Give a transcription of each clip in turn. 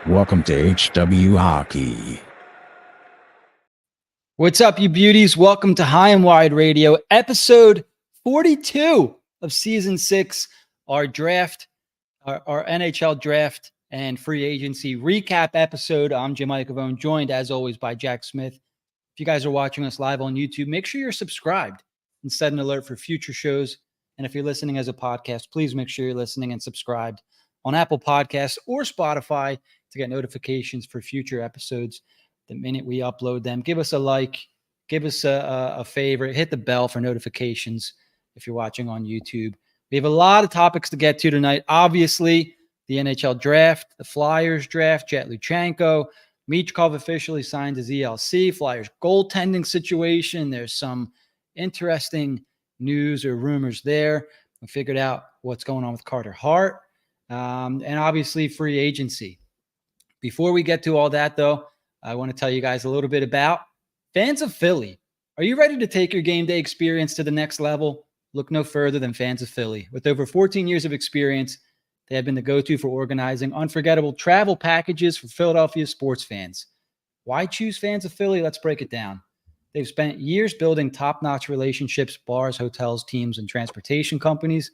Welcome to HW Hockey. What's up, you beauties? Welcome to High and Wide Radio, episode 42 of season 6, our draft, our NHL draft and free agency recap episode. I'm Jim Iacovone, joined as always by Jack Smith. If you guys are watching us live on YouTube, make sure you're subscribed and set an alert for future shows. And if you're listening as a podcast, please make sure you're listening and subscribed on Apple Podcasts or Spotify to get notifications for future episodes the minute we upload them. Give us a like, give us a favorite, hit the bell for notifications if you're watching on YouTube. We have a lot of topics to get to tonight. Obviously, the NHL draft, the Flyers draft, Jett Luchanko, Michkov officially signed to ZLC, Flyers goaltending situation. There's some interesting news or rumors there. We figured out what's going on with Carter Hart, and obviously free agency. Before we get to all that, though, I want to tell you guys a little bit about Fans of Philly. Are you ready to take your game day experience to the next level? Look no further than Fans of Philly. With over 14 years of experience, they have been the go-to for organizing unforgettable travel packages for Philadelphia sports fans. Why choose Fans of Philly? Let's break it down. They've spent years building top-notch relationships, bars, hotels, teams, and transportation companies,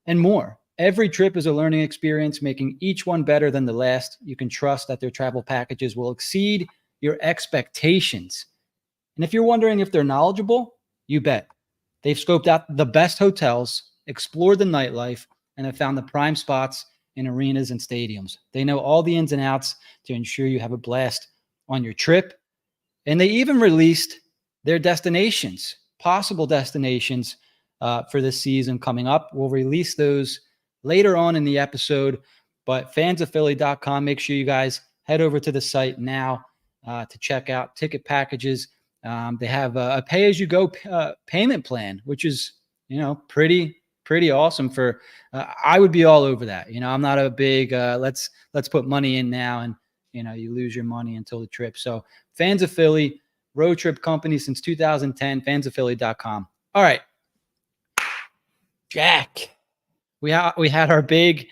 and more. Every trip is a learning experience, making each one better than the last. You can trust that their travel packages will exceed your expectations. And if you're wondering if they're knowledgeable, you bet. They've scoped out the best hotels, explored the nightlife, and have found the prime spots in arenas and stadiums. They know all the ins and outs to ensure you have a blast on your trip. And they even released their destinations, possible destinations for this season coming up. We'll release those later on in the episode, but fansofphilly.com. Make sure you guys head over to the site now to check out ticket packages. They have a pay-as-you-go payment plan, which is, pretty awesome. For I would be all over that. I'm not a big let's put money in now and you lose your money until the trip. So Fans of Philly, road trip company since 2010. Fansofphilly.com. All right, Jack. We had our big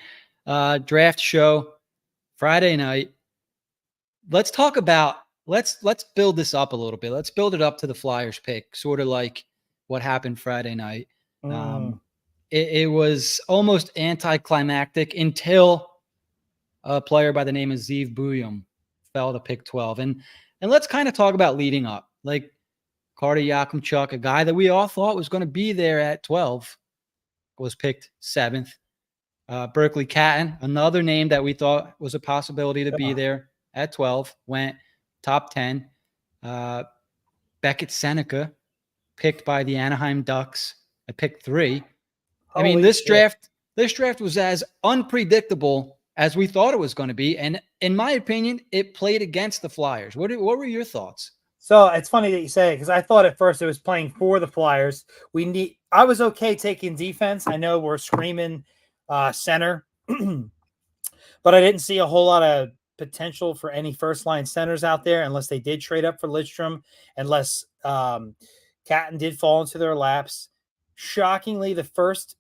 draft show Friday night. Let's talk about let's build this up a little bit. Let's build it up to the Flyers pick, sort of like what happened Friday night. It was almost anticlimactic until a player by the name of Zeev Buium fell to pick 12. And let's kind of talk about leading up. Like Carter Yakemchuk, a guy that we all thought was going to be there at 12, was picked 7th. Berkly Catton, another name that we thought was a possibility to be there at 12, went top 10. Beckett Seneca, picked by the Anaheim Ducks at pick 3. I mean, this draft was as unpredictable as we thought it was going to be. And in my opinion, it played against the Flyers. What were your thoughts? So it's funny that you say it, because I thought at first it was playing for the Flyers. I was okay taking defense. I know we're screaming center, but I didn't see a whole lot of potential for any first-line centers out there unless they did trade up for Lidstrom, unless Catton did fall into their laps. Shockingly, the first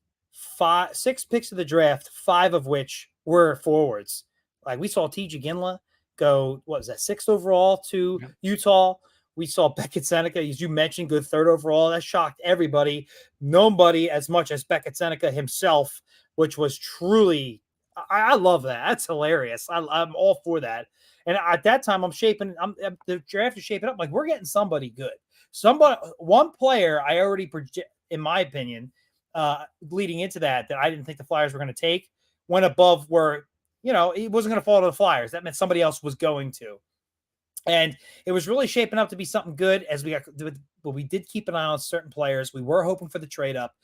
6 picks of the draft, 5 of which were forwards. Like we saw T.J. Ginla go, 6th overall to Utah. We saw Beckett Seneca, as you mentioned, go 3rd overall. That shocked everybody. Nobody as much as Beckett Seneca himself, which was truly, I love that. That's hilarious. I'm all for that. And at that time, the draft is shaping up like we're getting somebody good. One player I already project, in my opinion, leading into that I didn't think the Flyers were going to take, went above where, it wasn't going to fall to the Flyers. That meant somebody else was going to. And it was really shaping up to be something good but we did keep an eye on certain players. We were hoping for the trade up.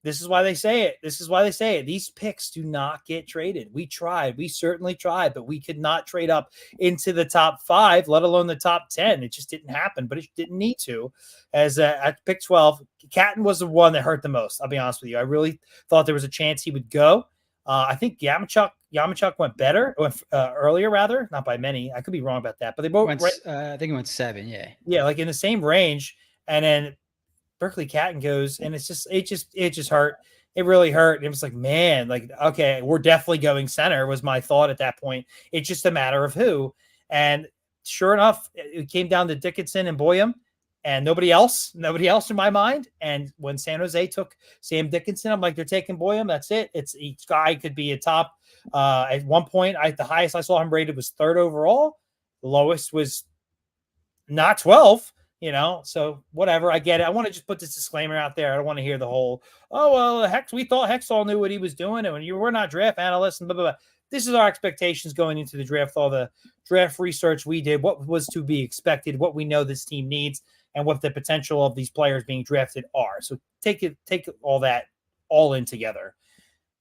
This is why they say it. These picks do not get traded. We tried. We certainly tried, but we could not trade up into the top 5, let alone the top 10. It just didn't happen, but it didn't need to. As at pick 12, Catton was the one that hurt the most. I'll be honest with you. I really thought there was a chance he would go. I think Yakemchuk went better, earlier rather, not by many. I could be wrong about that, but they both went. I think it went 7. Yeah, like in the same range. And then Berkly Catton goes, and it just hurt. it really hurt. And it was like, man, like, okay, we're definitely going center was my thought at that point. It's just a matter of who. And sure enough, it came down to Dickinson and Buium and nobody else in my mind. And when San Jose took Sam Dickinson, I'm like, they're taking Buium. That's it. It's each guy could be a top. At one point, the highest I saw him rated was 3rd overall. The lowest was not 12. So whatever. I get it. I want to just put this disclaimer out there. I don't want to hear the whole, oh, well, we thought Hextall knew what he was doing. And when we're not draft analysts and blah, blah, blah. This is our expectations going into the draft, all the draft research we did, what was to be expected, what we know this team needs, and what the potential of these players being drafted are. So take all that all in together.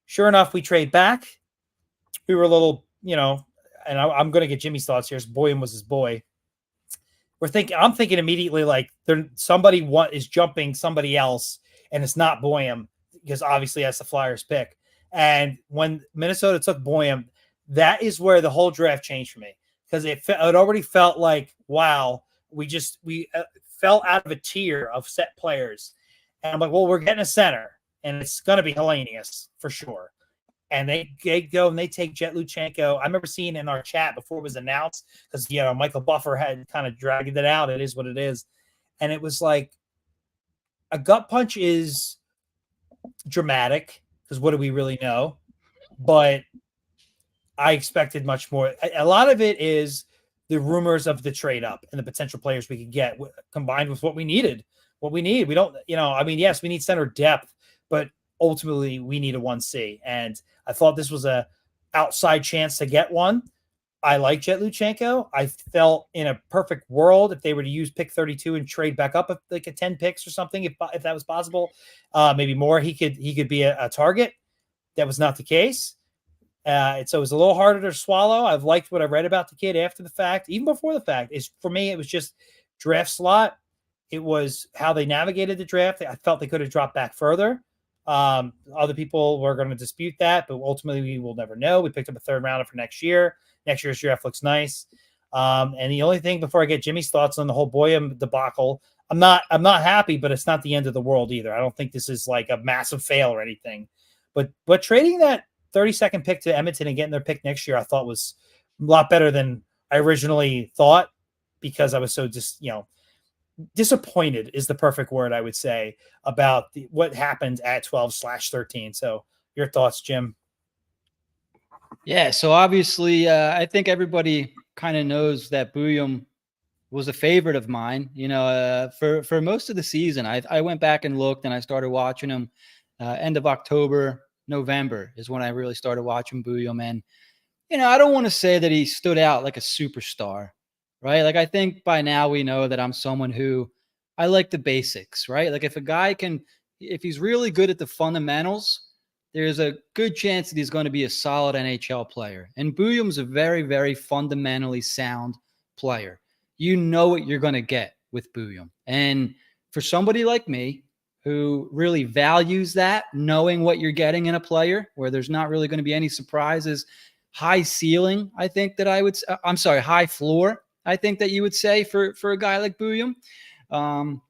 Sure enough, we trade back. We were a little, and I'm going to get Jimmy's thoughts here. Buium was his boy. I'm thinking immediately like somebody is jumping somebody else, and it's not Buium because obviously that's the Flyers pick. And when Minnesota took Buium, that is where the whole draft changed for me because it already felt like, wow, we fell out of a tier of set players. And I'm like, well, we're getting a center, and it's going to be Hellenius for sure. And they go and they take Jett Luchanko. I remember seeing in our chat before it was announced because, Michael Buffer had kind of dragged it out. It is what it is. And it was like a gut punch is dramatic because what do we really know? But I expected much more. A lot of it is the rumors of the trade up and the potential players we could get combined with what we needed. What we need. We don't, yes, we need center depth, but ultimately we need a 1C. And I thought this was a outside chance to get one. I like Jett Luchanko. I felt in a perfect world if they were to use pick 32 and trade back up like a 10 picks or something, if that was possible, maybe more, he could be a target. That was not the case. So it was a little harder to swallow. I've liked what I read about the kid after the fact, even before the fact. For me, it was just draft slot. It was how they navigated the draft. I felt they could have dropped back further. Other people were going to dispute that, but ultimately we will never know. We picked up a 3rd rounder for next year. Next year's draft looks nice. And the only thing before I get Jimmy's thoughts on the whole Buium debacle, I'm not happy, but it's not the end of the world either. I don't think this is like a massive fail or anything, but trading that 32nd pick to Edmonton and getting their pick next year, I thought was a lot better than I originally thought because I was so disappointed is the perfect word I would say about what happened at 12/13. So your thoughts, Jim? Yeah. So obviously, I think everybody kind of knows that Buium was a favorite of mine. For most of the season, I went back and looked, and I started watching him end of October, November is when I really started watching Buium. And I don't want to say that he stood out like a superstar, right? Like I think by now we know that I'm someone who I like the basics, right? Like if a guy if he's really good at the fundamentals, there's a good chance that he's going to be a solid NHL player. And Buium's a very, very fundamentally sound player. You know what you're going to get with Buium. And for somebody like me who really values that, knowing what you're getting in a player where there's not really going to be any surprises, high ceiling, I think that high floor, I think that you would say for a guy like Buium. For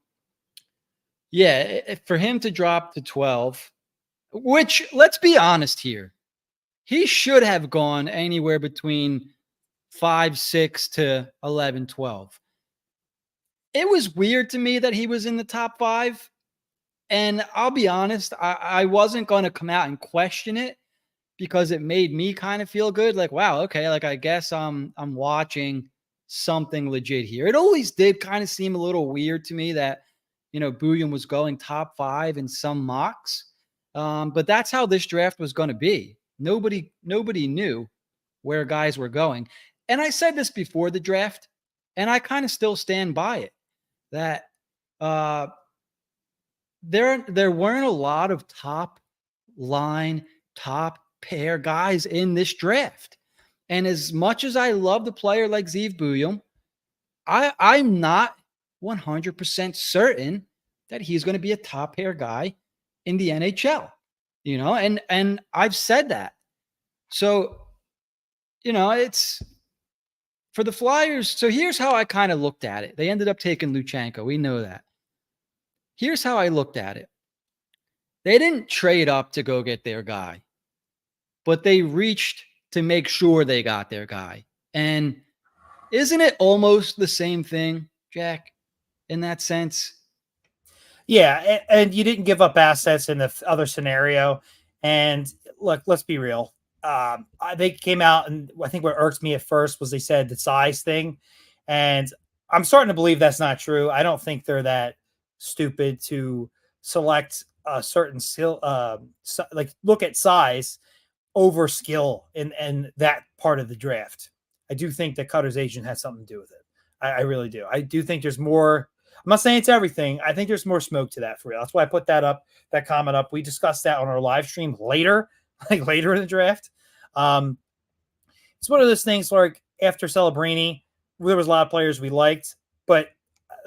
him to drop to 12, which let's be honest here, he should have gone anywhere between 5, 6 to 11, 12. It was weird to me that he was in the top 5. And I'll be honest, I wasn't going to come out and question it because it made me kind of feel good. Like, wow, okay, like I guess I'm watching something legit here. It always did kind of seem a little weird to me that, Buium was going top 5 in some mocks. But that's how this draft was going to be. Nobody knew where guys were going. And I said this before the draft, and I kind of still stand by it, that there weren't a lot of top line, top pair guys in this draft. And as much as I love the player like Zeev Buium, I'm not 100% certain that he's going to be a top pair guy in the NHL, and I've said that. So, it's for the Flyers. So here's how I kind of looked at it. They ended up taking Luchanko. We know that. Here's how I looked at it. They didn't trade up to go get their guy, but they reached to make sure they got their guy. And isn't it almost the same thing, Jack, in that sense? Yeah, and you didn't give up assets in the other scenario. And look, let's be real. They came out, and I think what irked me at first was they said the size thing, and I'm starting to believe that's not true. I don't think they're that stupid to select a certain skill, like look at size over skill in that part of the draft. I do think that Cutter's agent has something to do with it. I really do. I do think there's more. I'm not saying it's everything. I think there's more smoke to that for real. That's why I put that comment up. We discussed that on our live stream later, like later in the draft. It's one of those things like after Celebrini, there was a lot of players we liked, but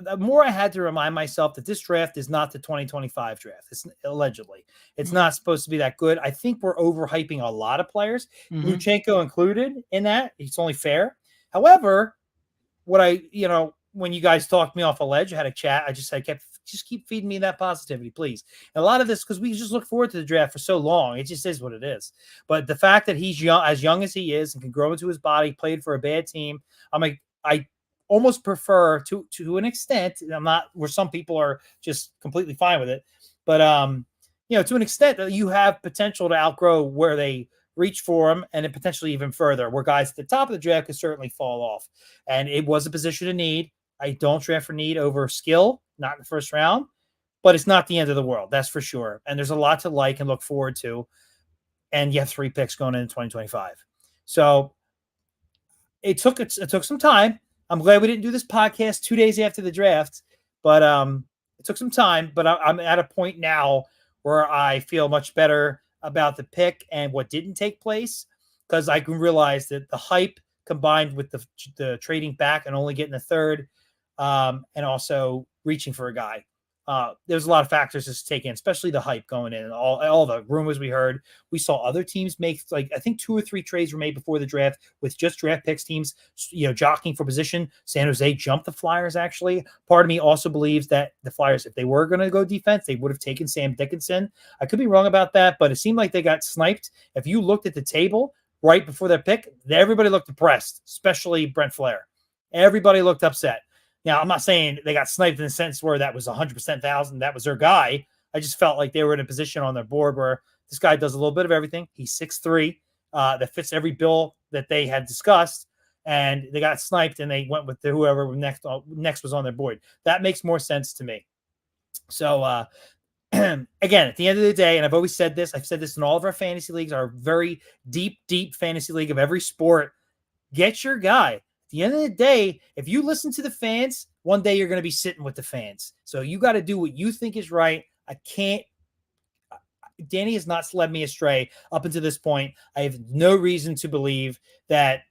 the more I had to remind myself that this draft is not the 2025 draft. It's allegedly. It's not supposed to be that good. I think we're overhyping a lot of players, Luchanko included in that. It's only fair. However, when you guys talked me off a ledge, I had a chat. I just said, just keep feeding me that positivity, please. And a lot of this, because we just look forward to the draft for so long, it just is what it is. But the fact that he's as young as he is and can grow into his body, played for a bad team, I almost prefer to an extent. I'm not where some people are just completely fine with it, but to an extent that you have potential to outgrow where they reach for him, and then potentially even further, where guys at the top of the draft could certainly fall off. And it was a position of need. I don't draft for need over skill, not in the first round, but it's not the end of the world. That's for sure. And there's a lot to like and look forward to. And you have 3 picks going in 2025. So it took some time. I'm glad we didn't do this podcast 2 days after the draft, but it took some time. But I'm at a point now where I feel much better about the pick and what didn't take place, because I can realize that the hype combined with the trading back and only getting a third, and also reaching for a guy. There's a lot of factors to take in, especially the hype going in and all the rumors we heard. We saw other teams make, like, I think 2 or 3 trades were made before the draft with just draft picks teams, jockeying for position. San Jose jumped the Flyers, actually. Part of me also believes that the Flyers, if they were going to go defense, they would have taken Sam Dickinson. I could be wrong about that, but it seemed like they got sniped. If you looked at the table right before their pick, everybody looked depressed, especially Brent Flair. Everybody looked upset. Now, I'm not saying they got sniped in the sense where that was 100% thousand. That was their guy. I just felt like they were in a position on their board where this guy does a little bit of everything. He's 6'3", that fits every bill that they had discussed, and they got sniped and they went with whoever next was on their board. That makes more sense to me. So, again, at the end of the day, and I've always said this, I've said this in all of our fantasy leagues, our very deep, deep fantasy league of every sport, get your guy. The end of the day, if you listen to the fans, one day you're going to be sitting with the fans. So you got to do what you think is right. Danny has not led me astray up until this point. I have no reason to believe that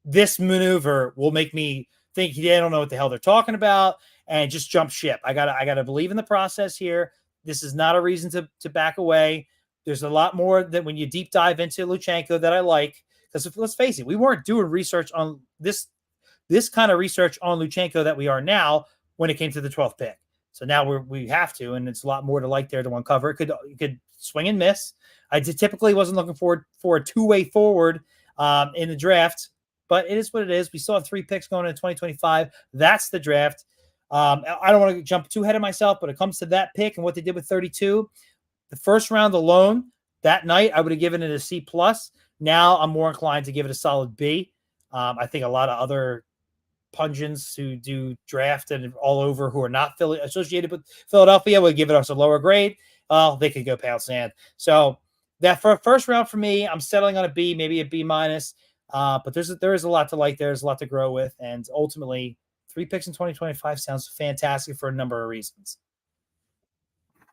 this maneuver will make me think they don't know what the hell they're talking about and just jump ship. I gotta believe in the process here. This is not a reason to back away. There's a lot more that when you deep dive into Luchanko that I like. Because let's face it, we weren't doing research on this kind of research on Luchanko that we are now when it came to the 12th pick. So now we have to, and it's a lot more to like there to uncover. It could swing and miss. I typically wasn't looking forward for a 2-way forward in the draft, but it is what it is. We still have 3 picks going into 2025. That's the draft. I don't want to jump too ahead of myself, but it comes to that pick and what they did with 32. The first round alone that night, I would have given it a C+. Now I'm more inclined to give it a solid B. I think a lot of other pungents who do draft and all over who are not associated with Philadelphia would give it us a lower grade. They could go pound sand. So that for first round for me, I'm settling on a B, maybe a B-. But there is a lot to like. There's a lot to grow with. And ultimately, 3 picks in 2025 sounds fantastic for a number of reasons.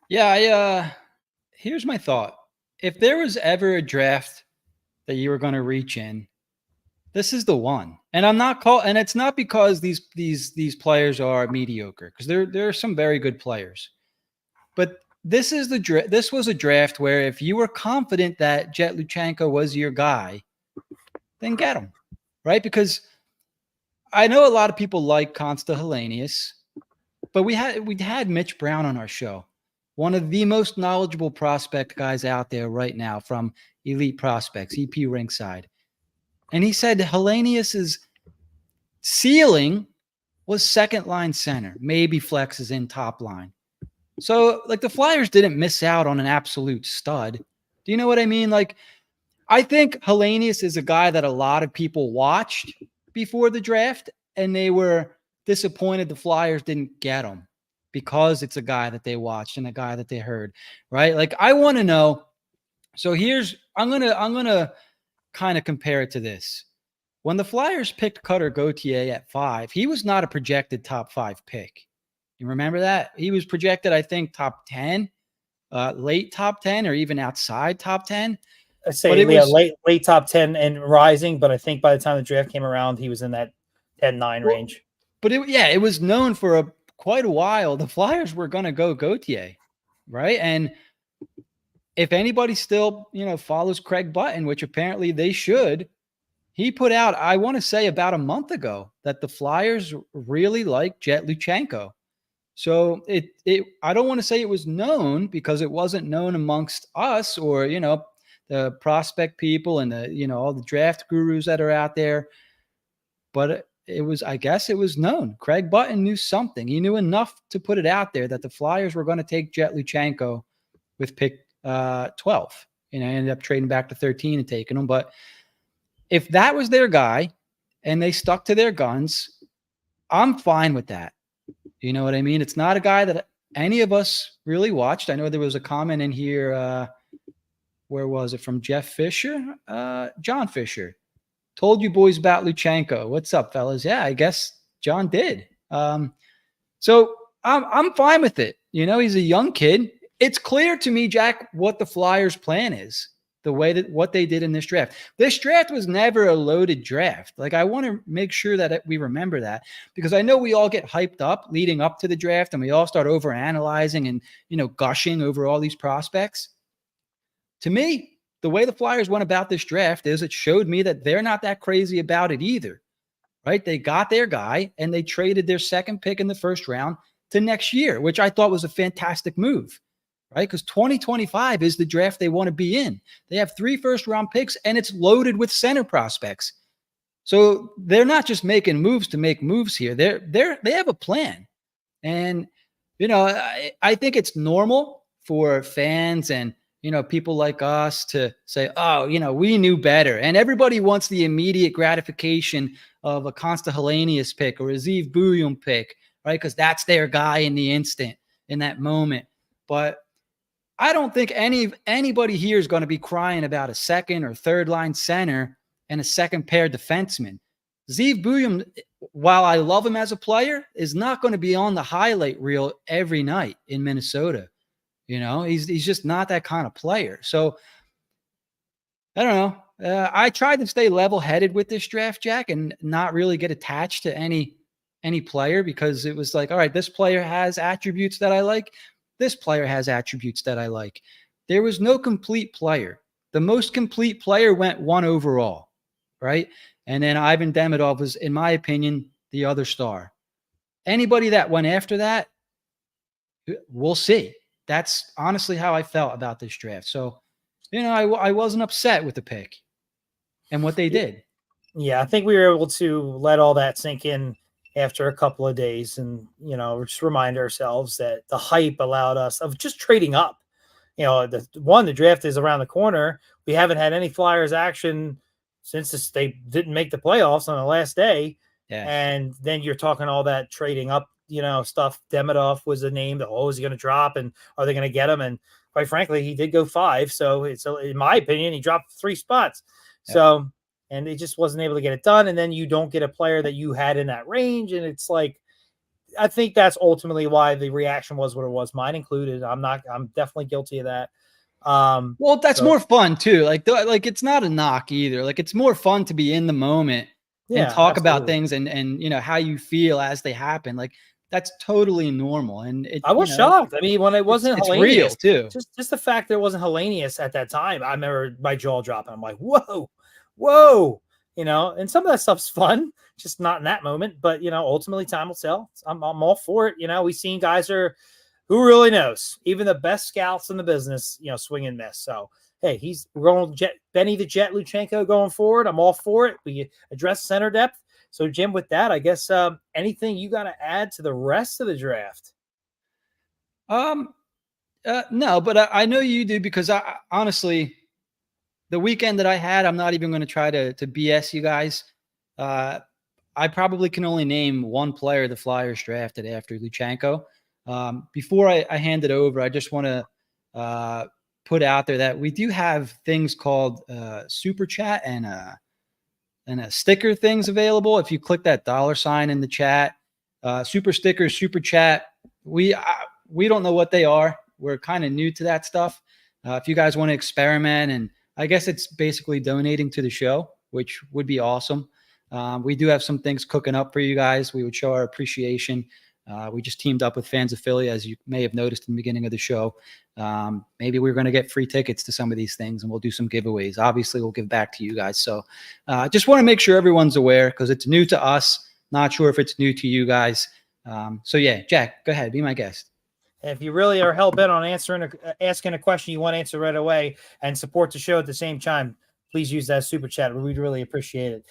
Yeah, here's my thought. If there was ever a draft that you were going to reach in, this is the one. And and it's not because these players are mediocre, because there are some very good players. But this was a draft where if you were confident that Jett Luchanko was your guy, then get him, right? Because I know a lot of people like Consta Hellenius, but we had Mitch Brown on our show. one of the most knowledgeable prospect guys out there right now from Elite Prospects, EP Rinkside. And he said Hellenius's ceiling was second line center, maybe flexes in top line. So like the Flyers didn't miss out on an absolute stud. Do you know what I mean? Like, I think Hellenius is a guy that a lot of people watched before the draft, and they were disappointed the Flyers didn't get him because it's a guy that they watched and a guy that they heard, right? Like, I want to know. So I'm gonna kind of compare it to this. When the Flyers picked Cutter Gauthier at 5, he was not a projected top 5 pick. You remember that? He was projected, I think, top 10, late top 10, or even outside top 10. I say late top 10 and rising, but I think by the time the draft came around, he was in that 10-9 range. But it was known for quite a while the Flyers were going to go Gauthier, right? And if anybody still, follows Craig Button, which apparently they should, he put out, I want to say about a month ago, that the Flyers really like Jett Luchanko. So I don't want to say it was known because it wasn't known amongst us or, the prospect people and all the draft gurus that are out there. But I guess it was known. Craig Button knew something. He knew enough to put it out there that the Flyers were going to take Jett Luchanko with pick 12. Ended up trading back to 13 and taking him. But if that was their guy and they stuck to their guns, I'm fine with that. You know what I mean? It's not a guy that any of us really watched. I know there was a comment in here. Where was it from? Jeff Fisher? John Fisher. Told you boys about Luchanko. What's up, fellas? Yeah, I guess John did. So I'm fine with it. He's a young kid. It's clear to me, Jack, what the Flyers' plan is. The way that what they did in this draft. This draft was never a loaded draft. Like, I want to make sure that we remember that, because I know we all get hyped up leading up to the draft and we all start over analyzing and, gushing over all these prospects. To me, the way the Flyers went about this draft is it showed me that they're not that crazy about it either, right? They got their guy and they traded their second pick in the first round to next year, which I thought was a fantastic move, right? Because 2025 is the draft they want to be in. They have 3 first-round picks and it's loaded with center prospects. So they're not just making moves to make moves here. They have a plan. And, I think it's normal for fans and, people like us to say, oh, we knew better. And everybody wants the immediate gratification of a Consta Hellenius pick or a Zeev Buium pick, right? Because that's their guy in the instant, in that moment. But I don't think anybody here is going to be crying about a second or third line center and a second pair defenseman. Zeev Buium, while I love him as a player, is not going to be on the highlight reel every night in Minnesota. He's just not that kind of player. So I don't know. I tried to stay level-headed with this draft, Jack, and not really get attached to any player, because it was like, all right, this player has attributes that I like. This player has attributes that I like. There was no complete player. The most complete player went 1 overall, right? And then Ivan Demidov was, in my opinion, the other star. Anybody that went after that, we'll see. That's honestly how I felt about this draft. So, I wasn't upset with the pick and what they did. Yeah, I think we were able to let all that sink in after a couple of days and, just remind ourselves that the hype allowed us of just trading up. The draft is around the corner. We haven't had any Flyers action since they didn't make the playoffs on the last day. Yeah. And then you're talking all that trading up, stuff. Demidov was a name that, is he going to drop and are they going to get him? And quite frankly, he did go 5. So in my opinion, he dropped 3 spots. Yeah. So, and it just wasn't able to get it done. And then you don't get a player that you had in that range. And it's like, I think that's ultimately why the reaction was what it was, mine included. I'm definitely guilty of that. Well, that's more fun too. Like it's not a knock either. Like, it's more fun to be in the moment and talk about things and how you feel as they happen. Like, that's totally normal. And I was shocked. I mean, when it wasn't it's real too. Just the fact there wasn't Hellenius at that time, I remember my jaw dropping. I'm like, whoa, and some of that stuff's fun, just not in that moment. But ultimately, time will tell. I'm all for it. We've seen guys who really knows? Even the best scouts in the business, swing and miss. So, hey, we're going Benny the Jett Luchanko going forward. I'm all for it. We address center depth. So, Jim, with that, I guess anything you got to add to the rest of the draft? No, but I know you do, because I honestly, the weekend that I had, I'm not even going to try to BS you guys. I probably can only name one player the Flyers drafted after Luchanko. Before I hand it over, I just want to put out there that we do have things called Super Chat and a sticker things available. If you click that $ in the chat, super stickers, Super Chat, we don't know what they are. We're kind of new to that stuff. If you guys want to experiment, and I guess it's basically donating to the show, which would be awesome. We do have some things cooking up for you guys. We would show our appreciation. We just teamed up with Fans of Philly, as you may have noticed in the beginning of the show. Maybe we're going to get free tickets to some of these things, and we'll do some giveaways. Obviously, we'll give back to you guys. So just want to make sure everyone's aware, because it's new to us. Not sure if it's new to you guys. So yeah, Jack, go ahead. Be my guest. If you really are hell-bent on asking a question you want to answer right away and support the show at the same time, please use that Super Chat. We'd really appreciate it.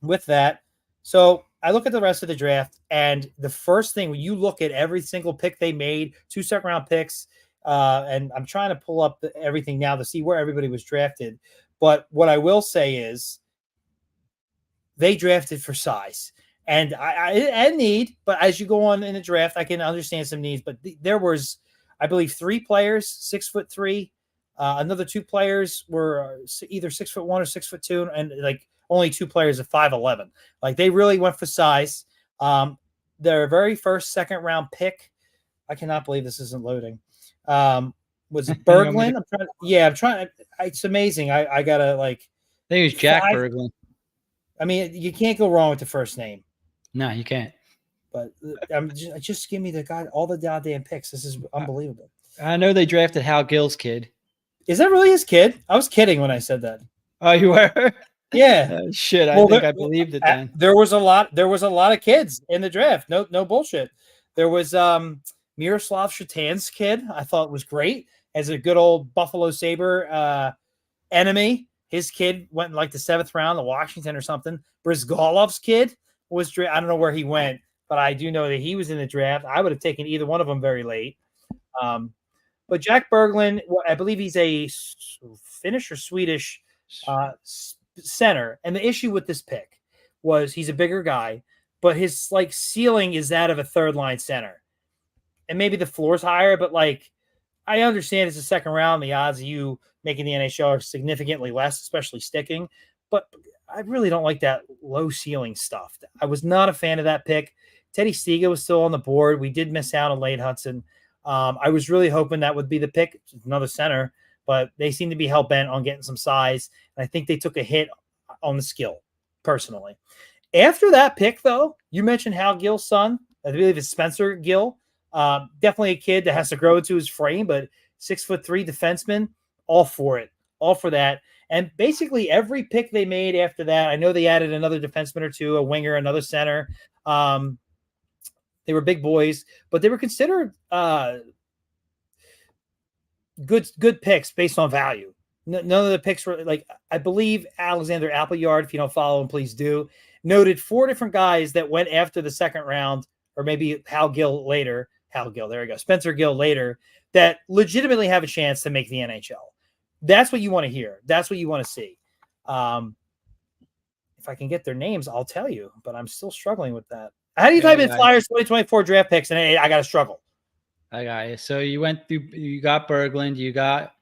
With that, so I look at the rest of the draft, and the first thing, when you look at every single pick they made, 2 second-round picks, and I'm trying to pull up everything now to see where everybody was drafted. But what I will say is they drafted for size. And I need, but as you go on in the draft, I can understand some needs. But there was, I believe, 3 players, 6'3". Another 2 players were either 6'1" or 6'2", and like only 2 players of 5'11". Like, they really went for size. Their very first second-round pick, I cannot believe this isn't loading. Was it Berglund? I'm trying. It's amazing. I gotta I think it was Jack Berglund. I mean, you can't go wrong with the first name. No, you can't. But just give me the guy, all the goddamn picks. This is unbelievable. I know they drafted Hal Gill's kid. Is that really his kid? I was kidding when I said that. Oh, you were? Yeah. Shit, I think I believed it then. There was a lot of kids in the draft. No bullshit. There was Miroslav Shatan's kid. I thought was great as a good old Buffalo Sabre enemy. His kid went in like the 7th round to Washington or something. Brizgalov's kid was I don't know where he went, but I do know that he was in the draft. I would have taken either one of them very late. But Jack Berglund, I believe he's a Finnish or Swedish center. And the issue with this pick was he's a bigger guy, but his ceiling is that of a 3rd-line center. And maybe the floor's higher, but I understand it's a second round. The odds of you making the NHL are significantly less, especially sticking. But I really don't like that low ceiling stuff. I was not a fan of that pick. Teddy Stiga was still on the board. We did miss out on Lane Hudson. I was really hoping that would be the pick, another center, but they seem to be hell-bent on getting some size. And I think they took a hit on the skill, personally. After that pick, though, you mentioned Hal Gill's son. I believe it's Spencer Gill. Definitely a kid that has to grow into his frame, but 6'3" defenseman, all for it. All for that. And basically every pick they made after that, I know they added another defenseman or 2, a winger, another center. They were big boys, but they were considered good picks based on value. None of the picks were I believe Alexander Appleyard, if you don't follow him, please do, noted 4 different guys that went after the 2nd round, or maybe there we go. Spencer Gill later, that legitimately have a chance to make the NHL. That's what you want to hear. That's what you want to see. If I can get their names, I'll tell you, but I'm still struggling with that. How do you type in Flyers 2024 draft picks? And I got to struggle. I got you. So you went through, you got Berglund, you got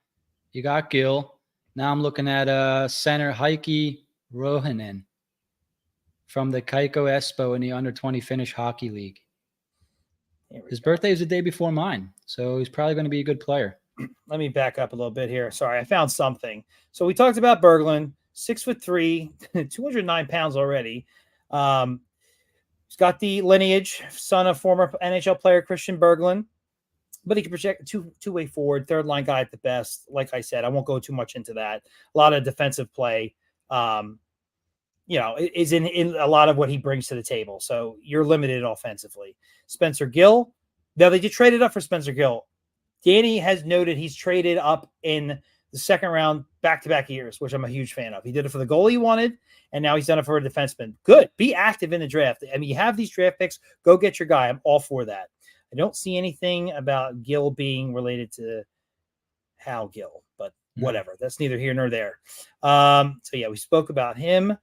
Gill. Now I'm looking at center Heikki Rohinen from the Kaiko Espoo in the under-20 Finnish Hockey League. His birthday is the day before mine, so he's probably going to be a good player. Let me back up a little bit here. Sorry, I found something. So we talked about Berglund, 6'3", 209 pounds already. He's got the lineage, son of former NHL player Christian Berglund, but he can project two-way forward, 3rd-line guy at the best. Like I said, I won't go too much into that. A lot of defensive play, is in a lot of what he brings to the table. So you're limited offensively. Spencer Gill, Now, they did trade it up for Spencer Gill. Danny has noted he's traded up in the second round back-to-back years, which I'm a huge fan of. He did it for the goalie he wanted, and now he's done it for a defenseman. Good. Be active in the draft. I mean, you have these draft picks. Go get your guy. I'm all for that. I don't see anything about Gill being related to Hal Gill, but whatever. That's neither here nor there. So, yeah, we spoke about him.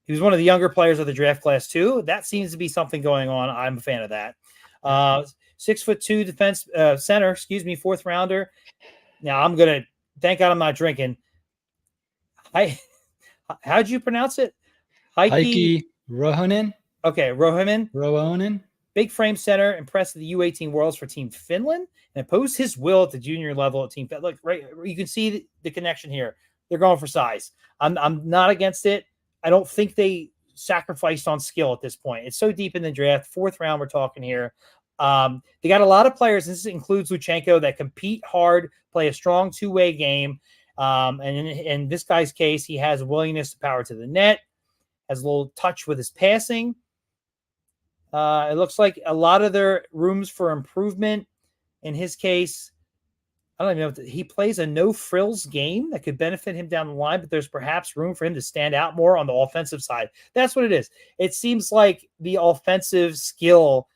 He was one of the younger players of the draft class, too. That seems to be something going on. I'm a fan of that. 6'2" defense center, fourth rounder. Now I'm gonna thank God I'm not drinking. How'd you pronounce it? Heikki Rohonen. Okay, Rohonen. Big frame center, impressed at the U18 Worlds for Team Finland, and imposed his will at the junior level at Team Finland. Look, right, you can see the connection here. They're going for size. I'm not against it. I don't think they sacrificed on skill at this point. It's so deep in the draft. Fourth round, we're talking here. They got a lot of players. This includes Luchanko that compete hard, play a strong two-way game. And in this guy's case, he has a willingness to power to the net, has a little touch with his passing. It looks like a lot of their rooms for improvement. In his case, I don't even know. He plays a no-frills game that could benefit him down the line, but there's perhaps room for him to stand out more on the offensive side. That's what it is. It seems like the offensive skill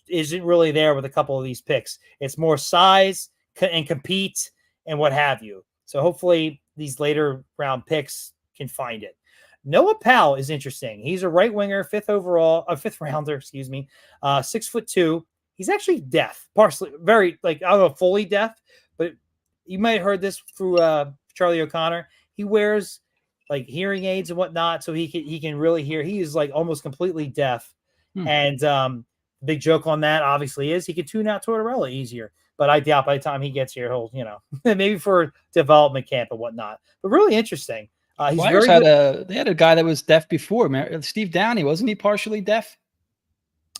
isn't really there with a couple of these picks. It's more size and compete and what have you. So hopefully these later round picks can find it. Noah Powell is interesting. He's a right winger, fifth rounder, 6'2". He's actually deaf, partially, very, I don't know, fully deaf, but you might have heard this through Charlie O'Connor. He wears hearing aids and whatnot, so he can really hear. He is almost completely deaf. And big joke on that obviously is he could tune out Tortorella easier, but I doubt by the time he gets here, he'll, maybe for development camp and whatnot, but really interesting. He's Flyers they had a guy that was deaf before, Steve Downey. Wasn't he partially deaf?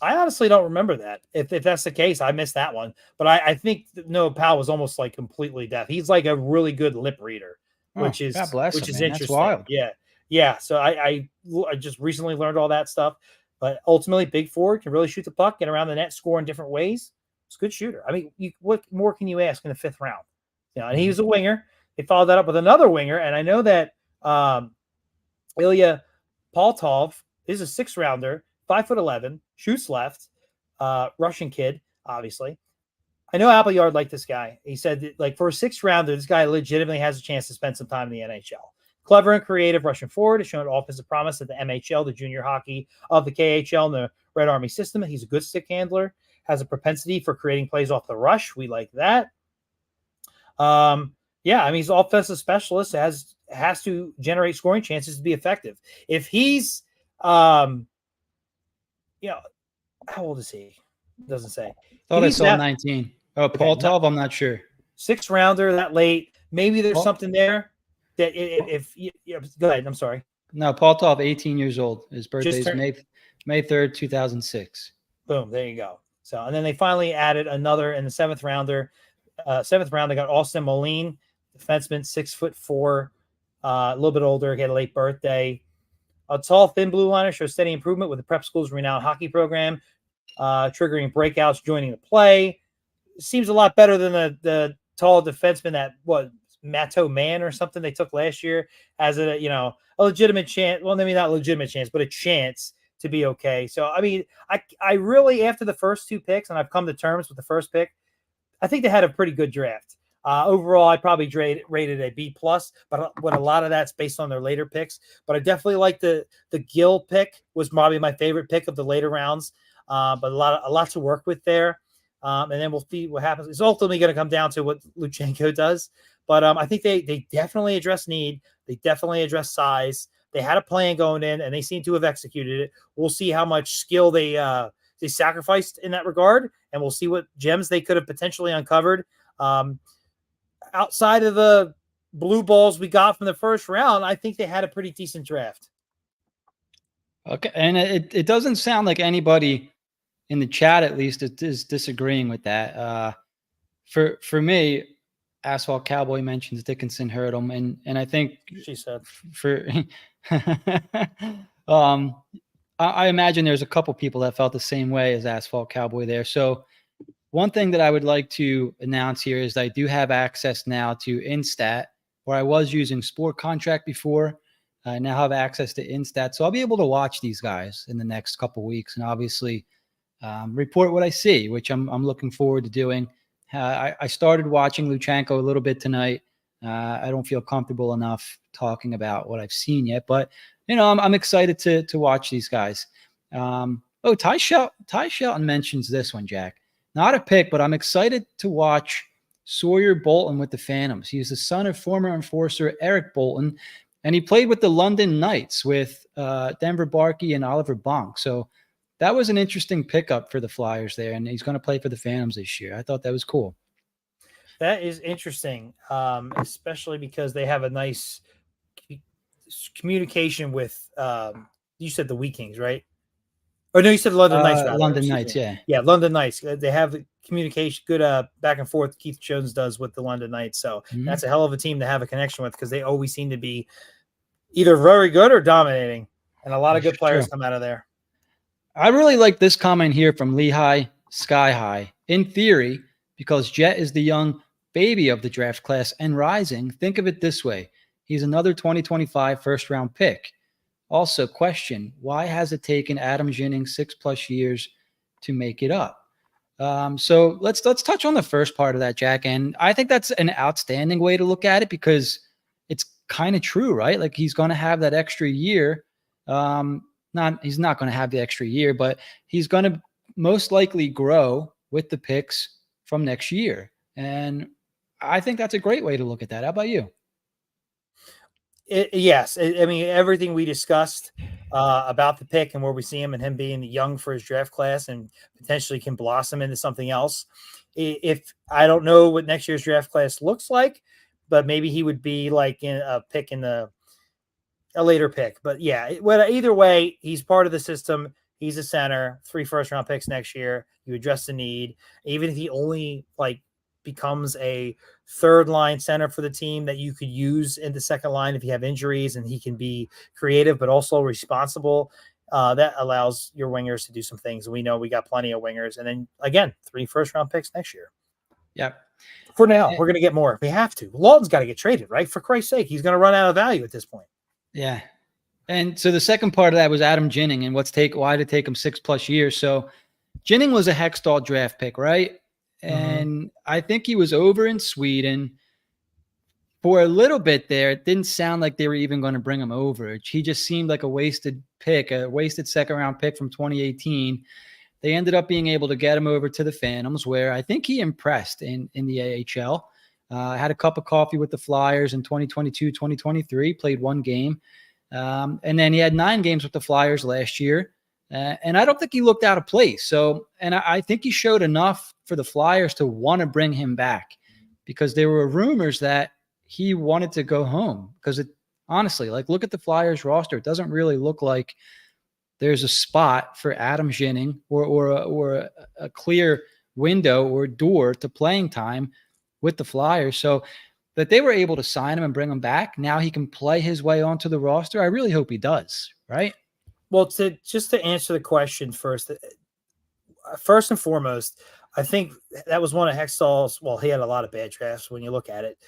I honestly don't remember that. If that's the case, I missed that one, but I think Noah Powell was almost completely deaf. He's a really good lip reader, which is interesting. That's wild. Yeah. So I just recently learned all that stuff. But ultimately, big forward can really shoot the puck, get around the net, score in different ways. It's a good shooter. I mean, what more can you ask in the fifth round? And he was a winger. They followed that up with another winger. And I know that Ilya Poltov is a sixth rounder, 5'11", shoots left, Russian kid, obviously. I know Appleyard liked this guy. He said that, for a sixth rounder, this guy legitimately has a chance to spend some time in the NHL. Clever and creative Russian forward, has shown offensive promise at the MHL, the junior hockey of the KHL, and the Red Army system. He's a good stick handler, has a propensity for creating plays off the rush. We like that. He's an offensive specialist, has to generate scoring chances to be effective. If he's, how old is he? Doesn't say. Thought I saw 19. Oh, Poltov, I'm not sure. Sixth rounder that late. Maybe there's something there. That go ahead. I'm sorry. No, Poltov, 18 years old. His birthday is May 3rd, 2006. Boom. There you go. So, and then they finally added another in the seventh round. They got Austin Moline, defenseman, 6'4", a little bit older. He had a late birthday. A tall, thin blue liner shows steady improvement with the prep school's renowned hockey program, triggering breakouts, joining the play. Seems a lot better than the tall defenseman that Matto Man or something they took last year as a legitimate chance. Well, maybe not a legitimate chance, but a chance to be okay. So, I mean, I really, after the first two picks, and I've come to terms with the first pick, I think they had a pretty good draft. Overall, I probably rated a B+, but a lot of that's based on their later picks. But I definitely like the Gill pick was probably my favorite pick of the later rounds. But a lot to work with there. And then we'll see what happens. It's ultimately going to come down to what Luchanko does. But I think they definitely address need. They definitely address size. They had a plan going in, and they seem to have executed it. We'll see how much skill they sacrificed in that regard, and we'll see what gems they could have potentially uncovered. Outside of the blue balls we got from the first round, I think they had a pretty decent draft. Okay, and it doesn't sound like anybody in the chat, at least, is disagreeing with that. For me, Asphalt Cowboy mentions Dickinson hurt him, and I think she said I imagine there's a couple people that felt the same way as Asphalt Cowboy there. So one thing that I would like to announce here is that I do have access now to Instat, where I was using Sport Contract before. I now have access to Instat. So I'll be able to watch these guys in the next couple of weeks and obviously report what I see, which I'm looking forward to doing. I started watching Luchanko a little bit tonight. I don't feel comfortable enough talking about what I've seen yet, but I'm excited to watch these guys. Ty Shelton mentions this one, Jack. Not a pick, but I'm excited to watch Sawyer Bolton with the Phantoms. He's the son of former enforcer Eric Bolton, and he played with the London Knights with Denver Barkey and Oliver Bonk. So that was an interesting pickup for the Flyers there, and he's going to play for the Phantoms this year. I thought that was cool. That is interesting, especially because they have a nice communication with, you said the Wheat Kings, right? Or no, you said London Knights. Rather. London Knights, yeah. Yeah, London Knights. They have communication, good back and forth Keith Jones does with the London Knights. So that's a hell of a team to have a connection with because they always seem to be either very good or dominating. And a lot of good players come out of there. I really like this comment here from Lehigh Sky High. In theory, because Jett is the young baby of the draft class and rising, think of it this way. He's another 2025 first-round pick. Also, question, why has it taken Adam Jennings 6+ years to make it up? So let's touch on the first part of that, Jack. And I think that's an outstanding way to look at it because it's kind of true, right? Like he's going to have that extra year. He's not going to have the extra year, but he's going to most likely grow with the picks from next year. And I think that's a great way to look at that. How about you? Yes. I mean, everything we discussed about the pick and where we see him and him being young for his draft class and potentially can blossom into something else. If I don't know what next year's draft class looks like, but maybe he would be like in a pick in a later pick. But yeah, either way, he's part of the system. He's a center, 3 first-round picks next year. You address the need. Even if he only becomes a third-line center for the team that you could use in the second line if you have injuries, and he can be creative but also responsible. That allows your wingers to do some things. We know we got plenty of wingers. And then, again, 3 first-round picks next year. Yep. For now, we're going to get more. We have to. Lawton's got to get traded, right? For Christ's sake, he's going to run out of value at this point. Yeah. And so the second part of that was Adam Jennings and why did it take him 6+ years? So Jennings was a Hextall draft pick, right? And I think he was over in Sweden for a little bit there. It didn't sound like they were even going to bring him over. He just seemed like a wasted pick, a wasted second-round pick from 2018. They ended up being able to get him over to the Phantoms, where I think he impressed in the AHL. Had a cup of coffee with the Flyers in 2022, 2023, played 1 game. And then he had 9 games with the Flyers last year. And I don't think he looked out of place. So, and I think he showed enough for the Flyers to want to bring him back because there were rumors that he wanted to go home because honestly, look at the Flyers roster. It doesn't really look like there's a spot for Adam Jennings or a clear window or door to playing time with the Flyers. So that they were able to sign him and bring him back. Now he can play his way onto the roster. I really hope he does. Right. Well, just to answer the question first and foremost, I think that was one of Hextall's. Well, he had a lot of bad drafts when you look at it.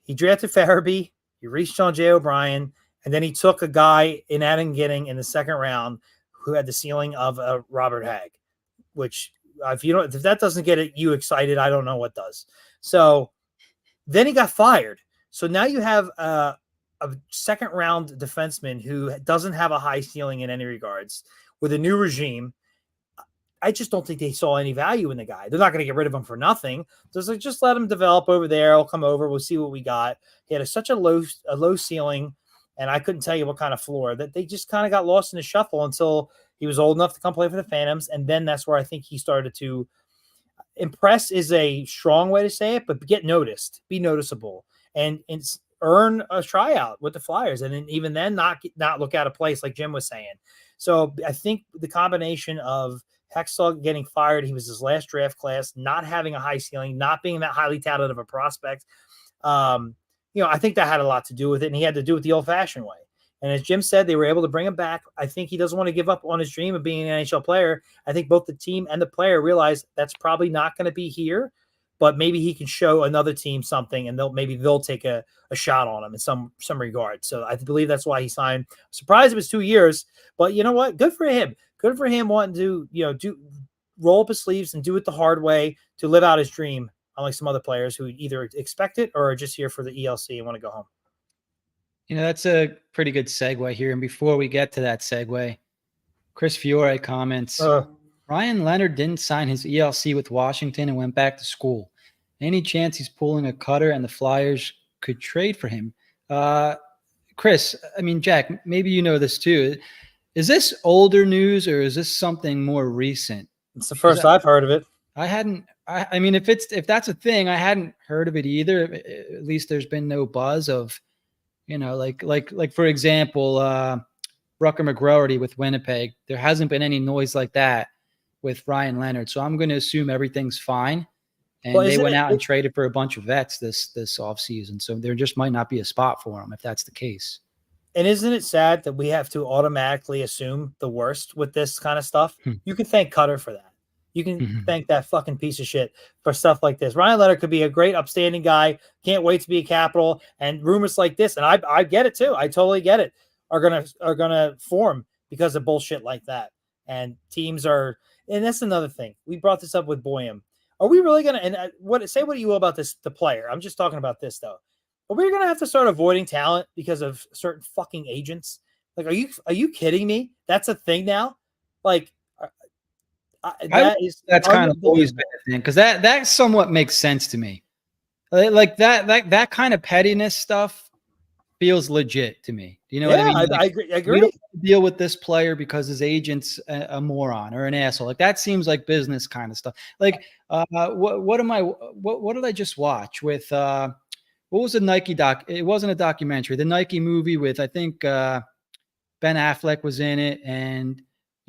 He drafted Farabee, he reached on Jay O'Brien, and then he took a guy in Adam Jennings in the second round who had the ceiling of a Robert Hagg, which if that doesn't get you excited, I don't know what does. So then he got fired. So now you have a second-round defenseman who doesn't have a high ceiling in any regards with a new regime. I just don't think they saw any value in the guy. They're not going to get rid of him for nothing. Just let him develop over there. He'll come over. We'll see what we got. He had such a low ceiling, and I couldn't tell you what kind of floor, that they just kind of got lost in the shuffle until he was old enough to come play for the Phantoms, and then that's where I think he started to impress is a strong way to say it, but get noticed, be noticeable, and earn a tryout with the Flyers. And then even then not look out of place like Jim was saying. So I think the combination of Hextall getting fired, he was his last draft class, not having a high ceiling, not being that highly touted of a prospect. I think that had a lot to do with it. And he had to do it the old fashioned way. And as Jim said, they were able to bring him back. I think he doesn't want to give up on his dream of being an NHL player. I think both the team and the player realize that's probably not going to be here, but maybe he can show another team something, and they'll take a shot on him in some regard. So I believe that's why he signed. Surprised it was 2 years, but you know what? Good for him. Good for him wanting to roll up his sleeves and do it the hard way to live out his dream, unlike some other players who either expect it or are just here for the ELC and want to go home. That's a pretty good segue here. And before we get to that segue, Chris Fiore comments, Ryan Leonard didn't sign his ELC with Washington and went back to school. Any chance he's pulling a Cutter and the Flyers could trade for him? Chris, Jack, maybe you know this too. Is this older news or is this something more recent? It's the first I've heard of it. If that's a thing, I hadn't heard of it either. At least there's been no buzz of, like for example, Rucker McGroarty with Winnipeg. There hasn't been any noise like that with Ryan Leonard. So I'm going to assume everything's fine. And they went out and traded for a bunch of vets this offseason. So there just might not be a spot for them if that's the case. And isn't it sad that we have to automatically assume the worst with this kind of stuff? You can thank Cutter for that. You can thank that fucking piece of shit for stuff like this. Ryan Leonard could be a great, upstanding guy. Can't wait to be a Capital. And rumors like this, and I get it too. I totally get it. Are gonna form because of bullshit like that. And teams are, and that's another thing. We brought this up with Buium. Are we really gonna? And say what you will about this, the player. I'm just talking about this though. Are we gonna have to start avoiding talent because of certain fucking agents? Like, are you kidding me? That's a thing now. Like. That's kind of always been a thing because that somewhat makes sense to me. Like that kind of pettiness stuff feels legit to me. Do you know what I mean? Like, I agree. We don't deal with this player because his agent's a moron or an asshole. Like that seems like business kind of stuff. Like what did I just watch with what was the Nike doc? It wasn't a documentary. The Nike movie with I think Ben Affleck was in it, and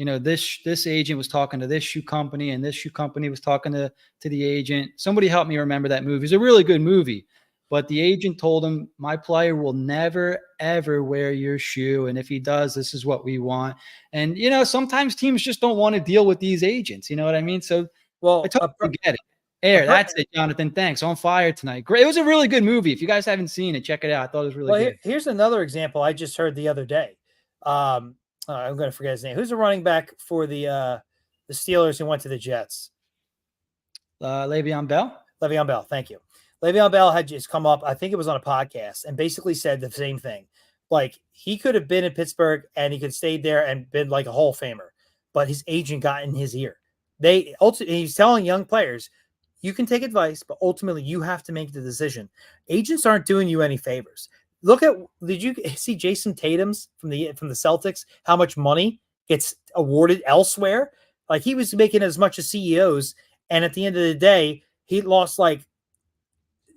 this agent was talking to this shoe company, and this shoe company was talking to the agent. Somebody help me remember that movie. It's a really good movie, but the agent told him, my player will never, ever wear your shoe. And if he does, this is what we want. And, sometimes teams just don't want to deal with these agents. You know what I mean? So, I totally get it. That's it, Jonathan. Thanks. On fire tonight. Great. It was a really good movie. If you guys haven't seen it, check it out. I thought it was really good. Here's another example I just heard the other day. I'm going to forget his name. Who's the running back for the Steelers who went to the Jets? Le'Veon Bell. Le'Veon Bell. Thank you. Le'Veon Bell had just come up. I think it was on a podcast and basically said the same thing. Like he could have been in Pittsburgh and he could have stayed there and been like a Hall of Famer, but his agent got in his ear. He's telling young players, you can take advice, but ultimately you have to make the decision. Agents aren't doing you any favors. Did you see Jason Tatum's from the Celtics? How much money gets awarded elsewhere? Like he was making as much as CEOs, and at the end of the day, he lost like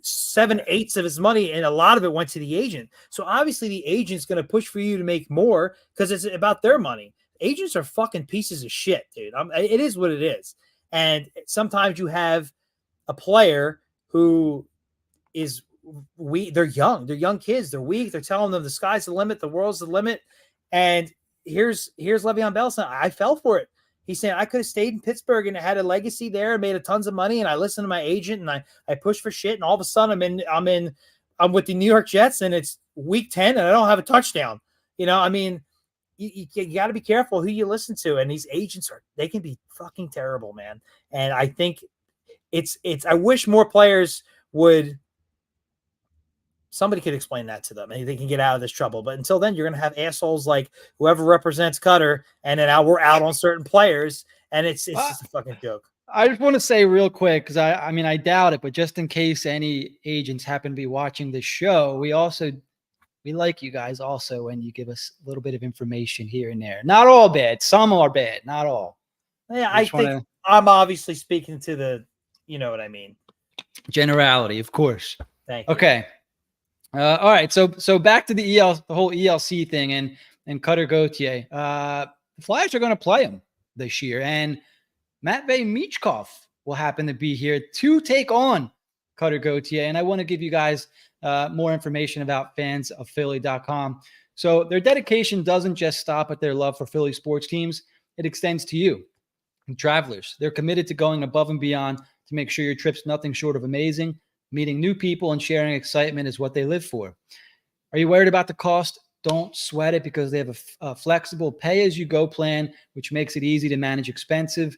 7/8 of his money, and a lot of it went to the agent. So obviously, the agent's going to push for you to make more because it's about their money. Agents are fucking pieces of shit, dude. It is what it is, and sometimes you have a player who is. They're young kids. They're weak. They're telling them the sky's the limit. The world's the limit. And here's Le'Veon Bell saying, I fell for it. He's saying I could have stayed in Pittsburgh and had a legacy there and made a tons of money. And I listened to my agent and I pushed for shit. And all of a sudden I'm with the New York Jets and it's week 10 and I don't have a touchdown. You got to be careful who you listen to. And these agents they can be fucking terrible, man. And I think I wish more players would. Somebody could explain that to them and they can get out of this trouble. But until then, you're going to have assholes like whoever represents Cutter. And then we're out on certain players. And it's just a fucking joke. I just want to say real quick, because I doubt it, but just in case any agents happen to be watching this show, we like you guys also when you give us a little bit of information here and there. Not all bad. Some are bad. Not all. Yeah, I think I'm obviously speaking to the, you know what I mean. Generality, of course. Thank you. Okay. All right, so back to the whole ELC thing and Cutter Gauthier. The Flyers are going to play him this year, and Matvei Michkov will happen to be here to take on Cutter Gauthier. And I want to give you guys more information about fansofphilly.com. So their dedication doesn't just stop at their love for Philly sports teams. It extends to you and travelers. They're committed to going above and beyond to make sure your trip's nothing short of amazing. Meeting new people and sharing excitement is what they live for. Are you worried about the cost? Don't sweat it, because they have a flexible pay-as-you-go plan, which makes it easy to manage expenses.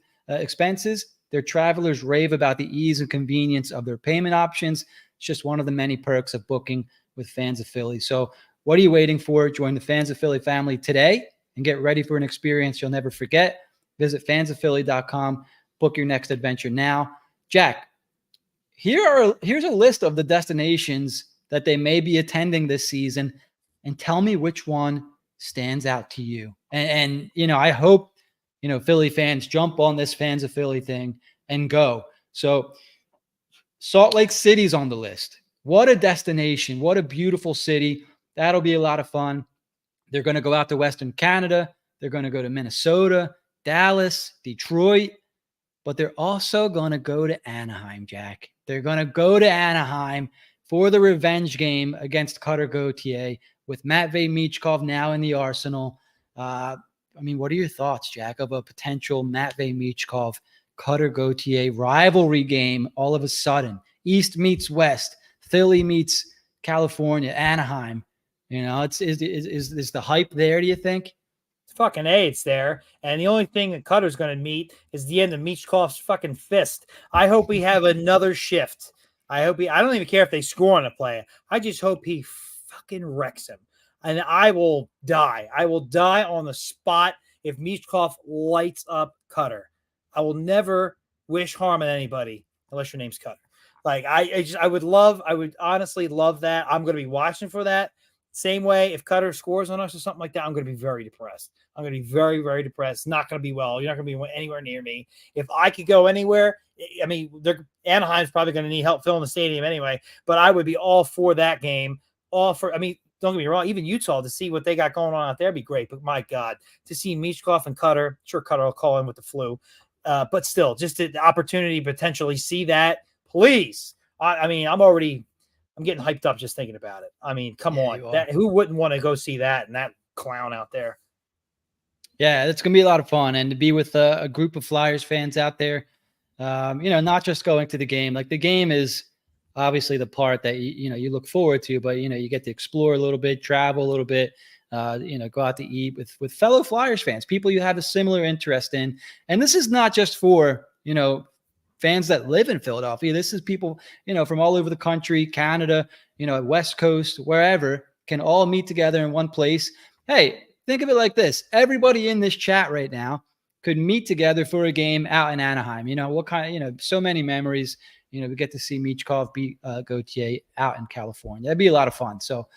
Their travelers rave about the ease and convenience of their payment options. It's just one of the many perks of booking with Fans of Philly. So what are you waiting for? Join the Fans of Philly family today and get ready for an experience you'll never forget. Visit fansofphilly.com. Book your next adventure now. Jack, here's a list of the destinations that they may be attending this season, and tell me which one stands out to you. And I hope, Philly fans jump on this Fans of Philly thing and go. So Salt Lake City's on the list. What a destination. What a beautiful city. That'll be a lot of fun. They're going to go out to Western Canada. They're going to go to Minnesota, Dallas, Detroit, but they're also going to go to Anaheim, Jack. They're going to go to Anaheim for the revenge game against Cutter Gauthier with Matvei Michkov now in the arsenal. What are your thoughts, Jack, of a potential Matvei Michkov Cutter Gauthier rivalry game all of a sudden? East meets West, Philly meets California, Anaheim. Is the hype there, do you think? Fucking A, it's there. And the only thing that Cutter's going to meet is the end of Michkov's fucking fist. I hope we have another shift. I don't even care if they score on a play. I just hope he fucking wrecks him. And I will die. I will die on the spot if Michkov lights up Cutter. I will never wish harm on anybody unless your name's Cutter. Like, I would honestly love that. I'm going to be watching for that. Same way, if Cutter scores on us or something like that, I'm going to be very depressed. I'm going to be very, very depressed. Not going to be well. You're not going to be anywhere near me. If I could go anywhere, Anaheim's probably going to need help filling the stadium anyway, but I would be all for that game. Don't get me wrong, even Utah, to see what they got going on out there would be great. But my God, to see Michkov and Cutter, sure, Cutter will call in with the flu. But still, just the opportunity to potentially see that, please. I'm getting hyped up just thinking about it. Come on. Who wouldn't want to go see that and that clown out there? Yeah, it's going to be a lot of fun. And to be with a group of Flyers fans out there, not just going to the game. Like, the game is obviously the part that, you look forward to, but, you get to explore a little bit, travel a little bit, go out to eat with fellow Flyers fans, people you have a similar interest in. And this is not just for, fans that live in Philadelphia. This is people, from all over the country, Canada, West Coast, wherever, can all meet together in one place. Hey, think of it like this. Everybody in this chat right now could meet together for a game out in Anaheim. So many memories. We get to see Michkov beat Gauthier out in California. That'd be a lot of fun. So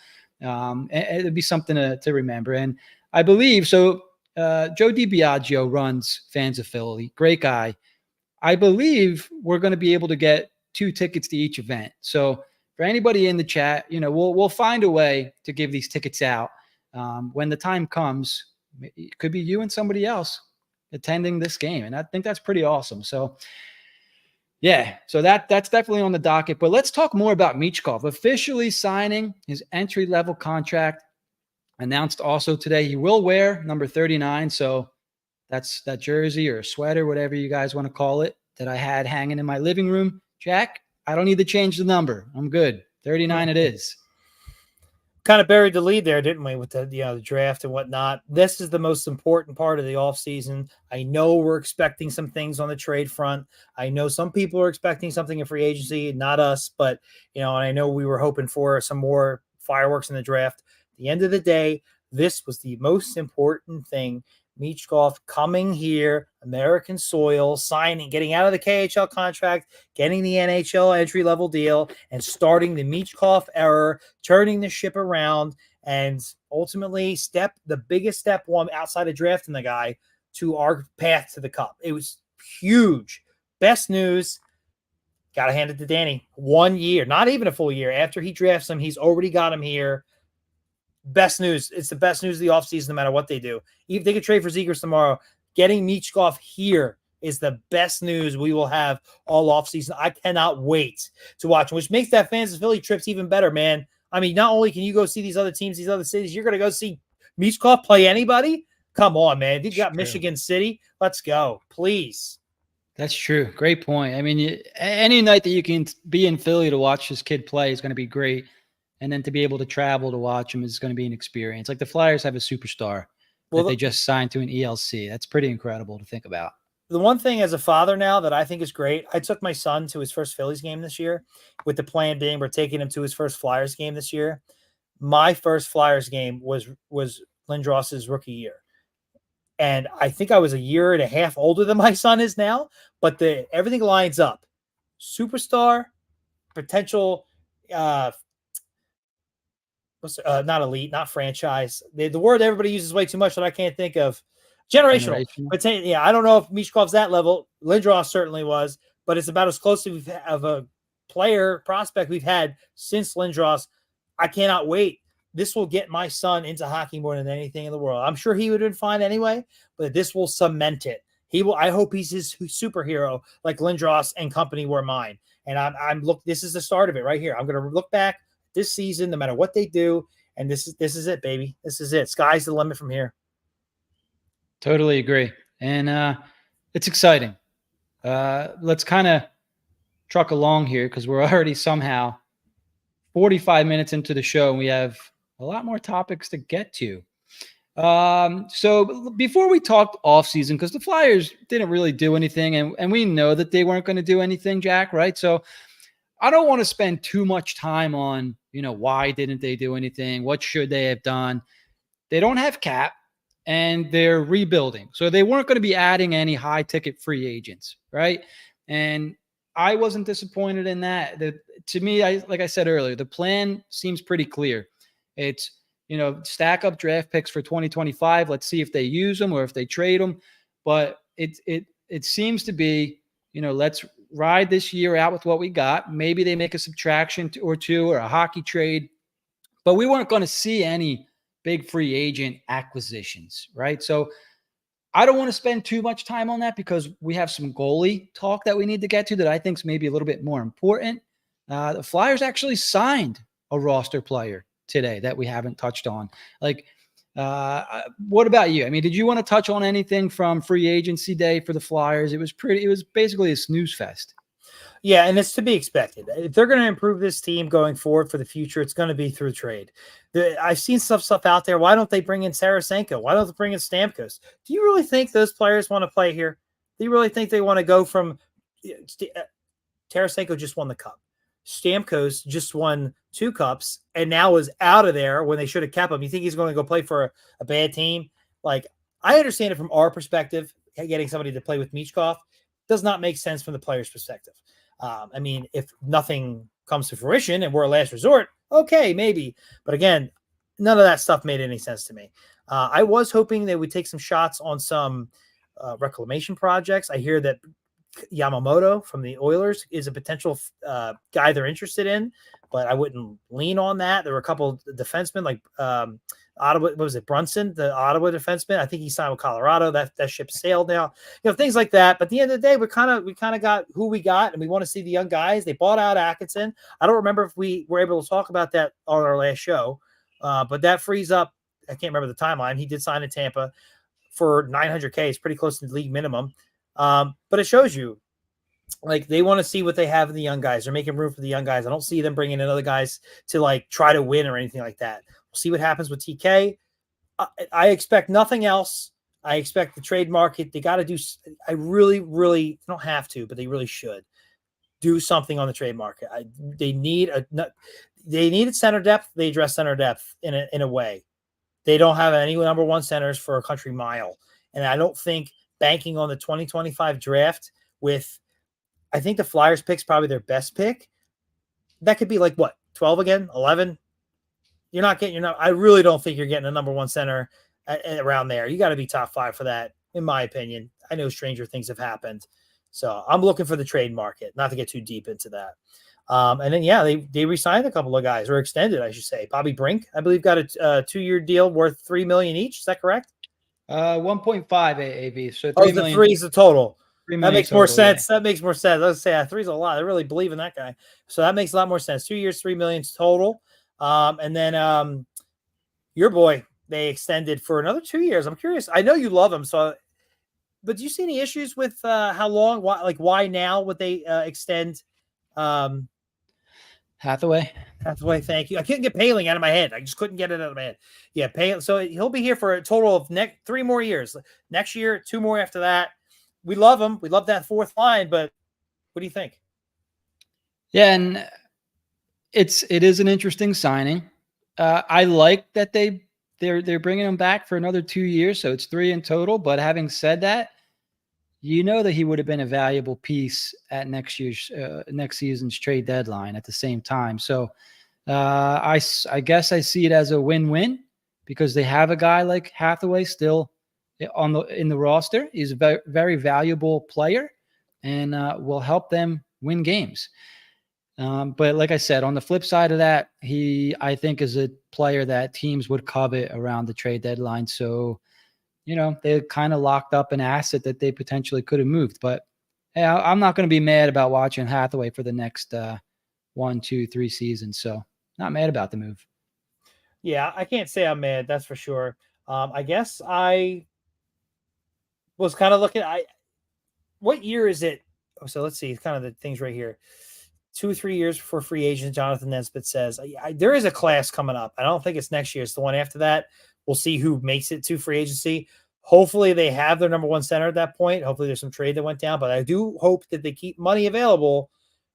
it'd be something to remember. And I believe, Joe DiBiagio runs Fans of Philly. Great guy. I believe we're going to be able to get 2 tickets to each event. So for anybody in the chat, we'll find a way to give these tickets out when the time comes. It could be you and somebody else attending this game, and I think that's pretty awesome. So yeah, so that's definitely on the docket. But let's talk more about Michkov officially signing his entry-level contract. Announced also today he will wear number 39. So that's that jersey or sweater, whatever you guys want to call it, that I had hanging in my living room. Jack, I don't need to change the number. I'm good. 39 it is. Kind of buried the lead there, didn't we, with the draft and whatnot. This is the most important part of the offseason. I know we're expecting some things on the trade front. I know some people are expecting something in free agency, not us, but and I know we were hoping for some more fireworks in the draft. At the end of the day, this was the most important thing. Michkov coming here, American soil, signing, getting out of the KHL contract, getting the NHL entry-level deal, and starting the Michkov era, turning the ship around, and ultimately the biggest step one outside of drafting the guy to our path to the Cup. It was huge. Best news. Got to hand it to Danny. 1 year, not even a full year. After he drafts him, he's already got him here. Best news. It's the best news of the offseason, no matter what they do. Even if they could trade for Zegers tomorrow, getting Michkov here is the best news we will have all offseason. I cannot wait to watch him, which makes that Fans of Philly trips even better, man. I mean, not only can you go see these other teams, these other cities, you're going to go see Michkov play anybody? Come on, man. You got Michigan City. Let's go, please. That's true. Great point. I mean, any night that you can be in Philly to watch this kid play is going to be great. And then to be able to travel to watch him is going to be an experience. Like the Flyers have a superstar that they just signed to an ELC. That's pretty incredible to think about. The one thing as a father now that I think is great, I took my son to his first Phillies game this year with the plan being we're taking him to his first Flyers game this year. My first Flyers game was Lindros's rookie year. And I think I was a year and a half older than my son is now, but everything lines up. Superstar, potential, not elite, not franchise. The word everybody uses way too much that I can't think of. Generational. But yeah, I don't know if Michkov's that level. Lindros certainly was, but it's about as close of a player prospect we've had since Lindros. I cannot wait. This will get my son into hockey more than anything in the world. I'm sure he would have been fine anyway, but this will cement it. I hope he's his superhero like Lindros and company were mine. And this is the start of it right here. I'm going to look back this season, no matter what they do. And this is it, baby. This is it. Sky's the limit from here. Totally agree. And it's exciting. Let's kind of truck along here because we're already somehow 45 minutes into the show and we have a lot more topics to get to. So before we talked off season, because the Flyers didn't really do anything and we know that they weren't going to do anything, Jack, right? So I don't want to spend too much time on, why didn't they do anything? What should they have done? They don't have cap and they're rebuilding. So they weren't going to be adding any high ticket free agents, right? And I wasn't disappointed in that. To me, like I said earlier, the plan seems pretty clear. It's, stack up draft picks for 2025. Let's see if they use them or if they trade them. But it seems to be, let's ride this year out with what we got. Maybe they make a subtraction or two or a hockey trade. But we weren't going to see any big free agent acquisitions, right? So I don't want to spend too much time on that because we have some goalie talk that we need to get to that I think is maybe a little bit more important. The Flyers actually signed a roster player today that we haven't touched on. What about you? I mean, did you want to touch on anything from free agency day for the Flyers? It was basically a snooze fest. Yeah, and it's to be expected. If they're going to improve this team going forward for the future, it's going to be through trade. I've seen stuff out there. Why don't they bring in Tarasenko? Why don't they bring in Stamkos? Do you really think those players want to play here? Do you really think they want to go from Tarasenko just won the cup? Stamkos just won 2 cups and now is out of there when they should have kept him. You think he's going to go play for a bad team? Like, I understand it from our perspective, getting somebody to play with Michkov does not make sense from the player's perspective. I mean, if nothing comes to fruition and we're a last resort, okay, maybe. But again, none of that stuff made any sense to me. I was hoping they would take some shots on some reclamation projects. I hear that Yamamoto from the Oilers is a potential guy they're interested in, but I wouldn't lean on that. There were a couple of defensemen like Ottawa, what was it, Brunson, the Ottawa defenseman? I think he signed with Colorado. That ship sailed now. Things like that. But at the end of the day, we kind of got who we got, and we want to see the young guys. They bought out Atkinson. I don't remember if we were able to talk about that on our last show, but that frees up. I can't remember the timeline. He did sign in Tampa for $900K. It's pretty close to the league minimum. But it shows you, like, they want to see what they have in the young guys. They're making room for the young guys. I don't see them bringing in other guys to like try to win or anything like that. We'll see what happens with TK. I expect nothing else. I expect the trade market. They got to do. I really, really don't have to, but they really should do something on the trade market. They needed center depth. They address center depth in a way. They don't have any number one centers for a country mile, and I don't think banking on the 2025 draft with, I think the Flyers pick's probably their best pick. That could be like what, 12 again, 11. I really don't think you're getting a number one center around there. You got to be top 5 for that, in my opinion. I know stranger things have happened. So I'm looking for the trade market, not to get too deep into that. And then, yeah, they re-signed a couple of guys, or extended, I should say. Bobby Brink, I believe, got a 2-year deal worth $3 million each. Is that correct? 1.5 AAV. So the 3 is the total. That makes more sense. Yeah. That makes more sense. Let's say 3's a lot. I really believe in that guy. So that makes a lot more sense. 2 years, $3 million total. And then your boy, they extended for another 2 years. I'm curious. I know you love him, but do you see any issues with how long? Why now would they extend? Hathaway. Hathaway, thank you. I couldn't get Paling out of my head. I just couldn't get it out of my head. Yeah, Paling. So he'll be here for a total of 3 more years. Next year, 2 more after that. We love him. We love that fourth line, but what do you think? Yeah, and it is an interesting signing. I like that they're bringing him back for another 2 years, so it's 3 in total. But having said that, you know that he would have been a valuable piece at next season's trade deadline at the same time. So I guess I see it as a win-win because they have a guy like Hathaway still in the roster. He's a very, very valuable player and will help them win games. But like I said, on the flip side of that, I think is a player that teams would covet around the trade deadline. So, they kind of locked up an asset that they potentially could have moved. But hey, I'm not going to be mad about watching Hathaway for the next 1, 2, 3 seasons. So not mad about the move. Yeah, I can't say I'm mad. That's for sure. I guess I was kind of looking. What year is it? So let's see. It's kind of the things right here. 2 or 3 years before free agent, Jonathan Nesbitt says there is a class coming up. I don't think it's next year. It's the one after that. We'll see who makes it to free agency. Hopefully they have their number 1 center at that point. Hopefully there's some trade that went down, but I do hope that they keep money available.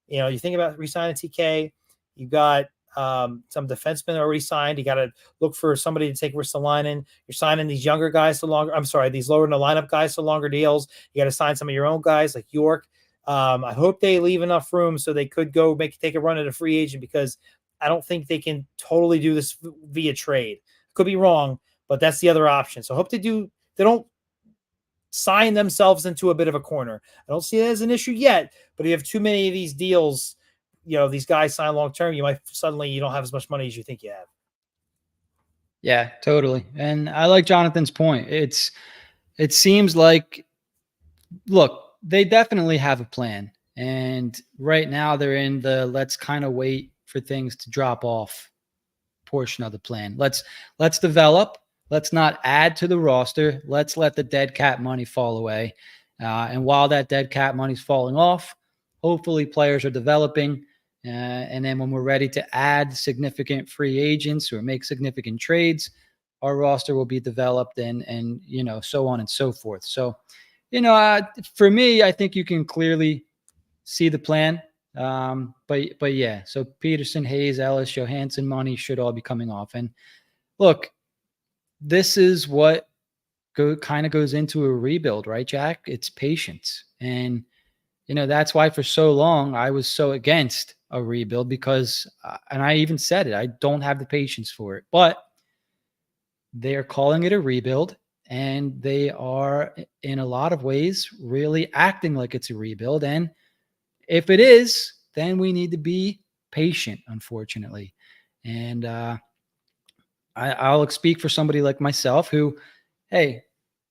You think about re-signing TK. You got some defensemen already signed. You got to look for somebody to take Ristolainen. You're signing these younger guys to longer. I'm sorry, these lower in the lineup guys to longer deals. You got to sign some of your own guys like York. I hope they leave enough room so they could go take a run at a free agent because I don't think they can totally do this via trade. Could be wrong, but that's the other option. So I hope they don't sign themselves into a bit of a corner. I don't see it as an issue yet, but if you have too many of these deals, these guys sign long-term, you don't have as much money as you think you have. Yeah, totally. And I like Jonathan's point. It seems like, look, they definitely have a plan. And right now they're in the let's kind of wait for things to drop off portion of the plan. Let's develop. Let's not add to the roster. Let's let the dead cat money fall away. And while that dead cat money's falling off, hopefully players are developing. And then when we're ready to add significant free agents or make significant trades, our roster will be developed and so on and so forth. So, for me, I think you can clearly see the plan. But yeah, so Peterson, Hayes, Ellis, Johansson money should all be coming off. And look, this is what kind of goes into a rebuild, right, Jack? It's patience. And, that's why for so long I was so against a rebuild because, and I even said it, I don't have the patience for it. But they are calling it a rebuild. And they are, in a lot of ways, really acting like it's a rebuild. And if it is, then we need to be patient, unfortunately. And I'll speak for somebody like myself who, hey,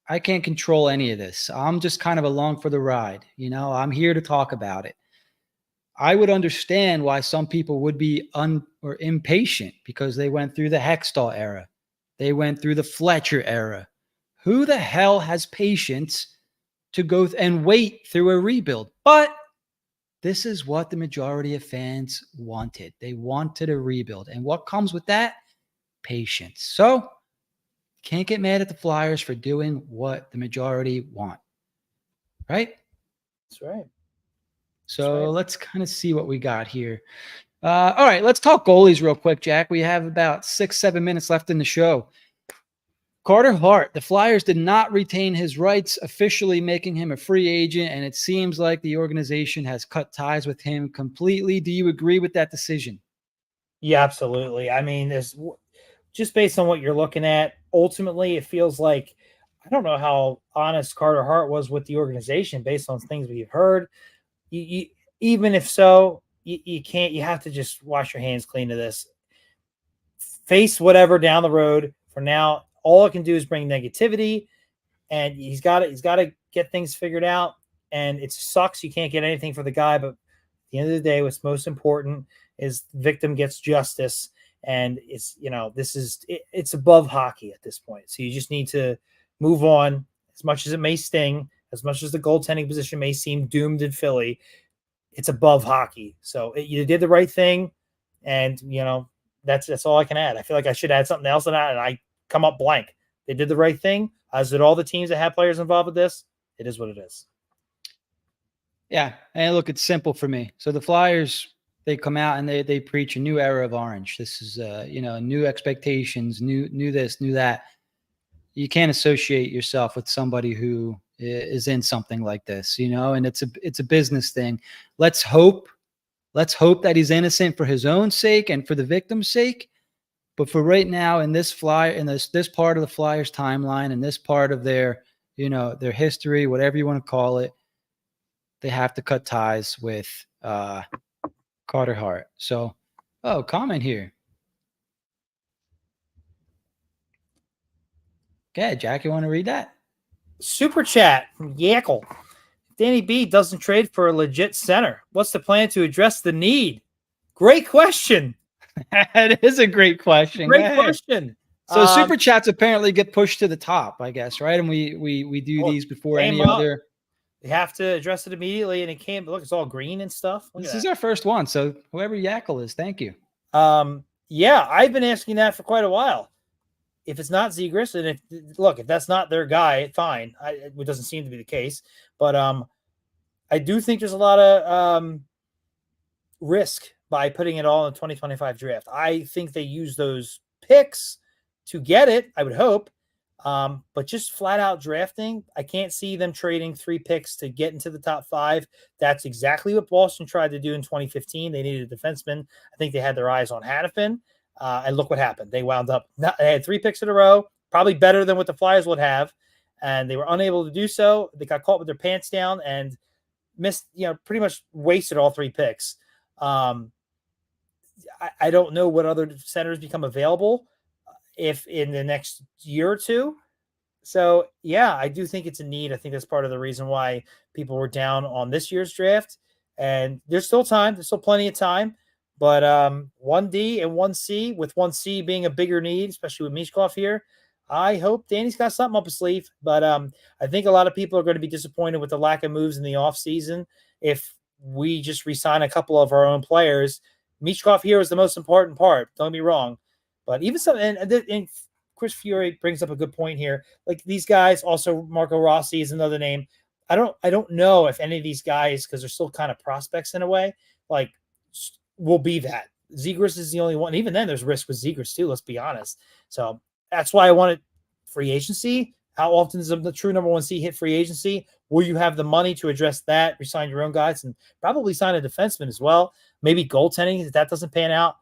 I can't control any of this. I'm just kind of along for the ride. I'm here to talk about it. I would understand why some people would be impatient because they went through the Hextall era. They went through the Fletcher era. Who the hell has patience to go and wait through a rebuild? But this is what the majority of fans wanted. They wanted a rebuild. And what comes with that? Patience. So can't get mad at the Flyers for doing what the majority want. Right? That's right. So let's kind of see what we got here. All right, let's talk goalies real quick, Jack. We have about 6-7 minutes left in the show. Carter Hart, the Flyers did not retain his rights, officially making him a free agent, and it seems like the organization has cut ties with him completely. Do you agree with that decision? Yeah, absolutely. I mean, just based on what you're looking at, ultimately it feels like, I don't know how honest Carter Hart was with the organization based on things we've heard. Even if so, you have to just wash your hands clean to this. Face whatever down the road. For now, all it can do is bring negativity, and he's got to get things figured out. And it sucks you can't get anything for the guy, but at the end of the day, what's most important is the victim gets justice. And it's, it's above hockey at this point. So you just need to move on. As much as it may sting, as much as the goaltending position may seem doomed in Philly, it's above hockey. So you did the right thing. And, that's all I can add. I feel like I should add something else to that, and I come up blank. They did the right thing, as did all the teams that have players involved with this. It is what it is. Yeah. And look, it's simple for me. So the Flyers, they come out and they preach a new era of orange. This is, new expectations, new this, new that. You can't associate yourself with somebody who is in something like this, and it's a business thing. Let's hope that he's innocent for his own sake and for the victim's sake. But for right now, in this part of the Flyers timeline, and this part of their history, whatever you want to call it, they have to cut ties with Carter Hart. So, comment here. Okay, Jack, you want to read that? Super chat from Yakel. Danny B doesn't trade for a legit center. What's the plan to address the need? Great question. That is a great question. Great question. So super chats apparently get pushed to the top, I guess, right? And we do these before any other. We have to address it immediately, and it came. Look, it's all green and stuff. This is our first one, so whoever Yakel is, thank you. Yeah, I've been asking that for quite a while. If it's not Zegras, and if that's not their guy, fine. It doesn't seem to be the case, but I do think there's a lot of risk by putting it all in the 2025 draft. I think they use those picks to get it, I would hope. But just flat out drafting, I can't see them trading 3 picks to get into the top 5. That's exactly what Boston tried to do in 2015. They needed a defenseman. I think they had their eyes on Hanifin. And look what happened. They wound up, they had 3 picks in a row, probably better than what the Flyers would have. And they were unable to do so. They got caught with their pants down and missed, pretty much wasted all 3 picks. I don't know what other centers become available if in the next year or two. So, yeah, I do think it's a need. I think that's part of the reason why people were down on this year's draft. And there's still time. There's still plenty of time. But 1D and 1C, with 1C being a bigger need, especially with Michkov here, I hope Danny's got something up his sleeve. But I think a lot of people are going to be disappointed with the lack of moves in the offseason if we just re-sign a couple of our own players. Michkov here is the most important part. Don't get me wrong. But even some, and Chris Fiore brings up a good point here. Like these guys, also Marco Rossi is another name. I don't know if any of these guys, because they're still kind of prospects in a way, like will be that. Zegras is the only one. Even then, there's risk with Zegras too. Let's be honest. So that's why I wanted free agency. How often does the true number 1C hit free agency? Will you have the money to address that? Resign your own guys and probably sign a defenseman as well. Maybe goaltending if that doesn't pan out.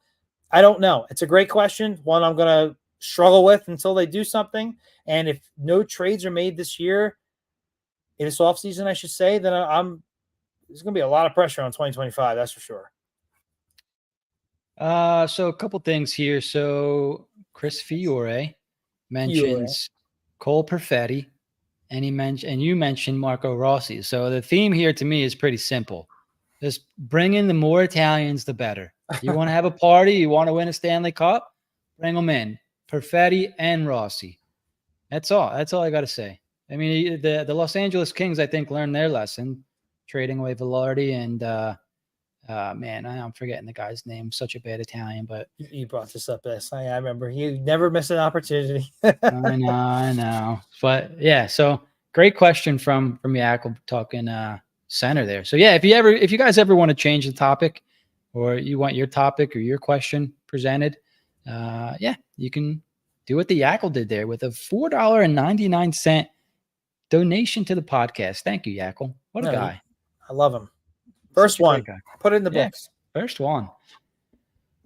I don't know. It's a great question. One I'm going to struggle with until they do something. And if no trades are made this year, in this offseason, I should say, then there's going to be a lot of pressure on 2025. That's for sure. So a couple things here. So Chris Fiore mentions Cole Perfetti, and you mentioned Marco Rossi. So the theme here to me is pretty simple. Just bring in the more Italians, the better. You want to have a party, you want to win a Stanley Cup, bring them in. Perfetti and Rossi. That's all. That's all I got to say. I mean, the Los Angeles Kings, I think, learned their lesson, trading away Velarde and man, I'm forgetting the guy's name. Such a bad Italian, but you brought this up. Yes, I remember. You never miss an opportunity. I know. But yeah, so great question from Yakel talking center there. So yeah, if you guys ever want to change the topic, or you want your topic or your question presented, yeah, you can do what the Yakel did there with a $4.99 donation to the podcast. Thank you, Yakel. What a guy. I love him. First one. Put it in the books. First one.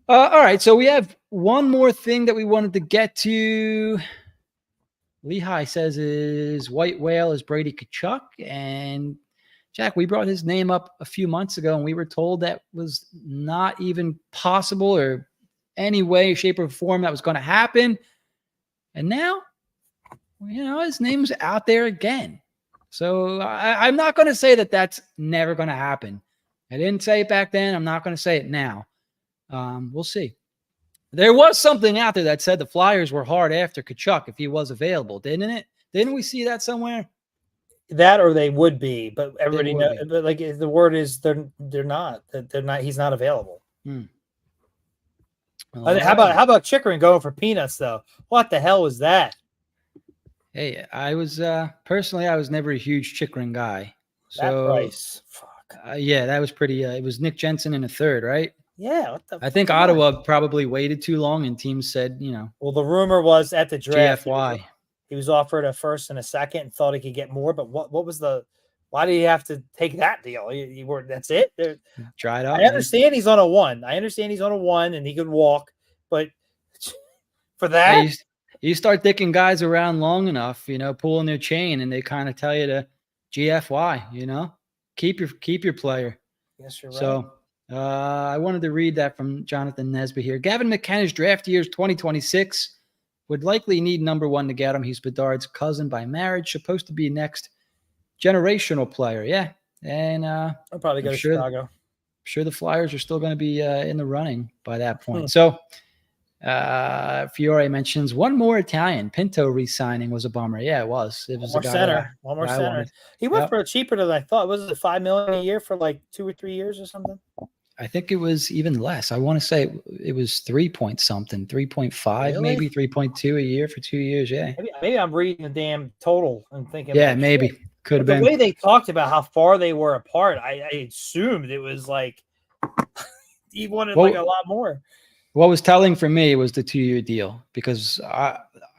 All right. So we have one more thing that we wanted to get to. Lehigh says his white whale is Brady Tkachuk. And Jack, we brought his name up a few months ago, and we were told that was not even possible or any way, shape, or form that was going to happen. And now, his name's out there again. So I'm not going to say that that's never going to happen. I didn't say it back then. I'm not going to say it now. We'll see. There was something out there that said the Flyers were hard after Tkachuk if he was available, didn't it? Didn't we see that somewhere? That or they would be, but everybody would knows. be. But like the word is, they're not. They're not. He's not available. Well, How about Chickering going for peanuts though? What the hell was that? Hey, I was personally, I was never a huge Chickering guy. So That price, fuck. Yeah, that was pretty. It was Nick Jensen in a third, right? Yeah, what the I think fuck? Ottawa probably waited too long, and teams said, Well, the rumor was at the draft, GFY. he was offered a first and a second, and thought he could get more. But what was the? Why did he have to take that deal? You were that's it. Try it out. I understand he's on a 1. I understand he's on a 1, and he could walk, but for that, you start dicking guys around long enough, pulling their chain, and they kind of tell you to GFY. Keep your player. Yes, you're right. So I wanted to read that from Jonathan Nesbitt here. Gavin McKenna's draft year is 2026. Would likely need number 1 to get him. He's Bedard's cousin by marriage. Supposed to be next generational player. Yeah. And I'll probably go to Chicago. I'm sure the Flyers are still going to be in the running by that point. So Fiore mentions one more Italian. Pinto re-signing was a bummer. Yeah, it was. It was one more center. He went for cheaper than I thought. Was it $5 million a year for like 2 or 3 years or something? I think it was even less. I want to say it was 3.something, 3.5, really? Maybe 3.2 a year for 2 years. Yeah. Maybe I'm reading the damn total and thinking. Yeah, maybe. Could have been. The way they talked about how far they were apart, I assumed it was like he wanted like a lot more. What was telling for me was the 2-year deal, because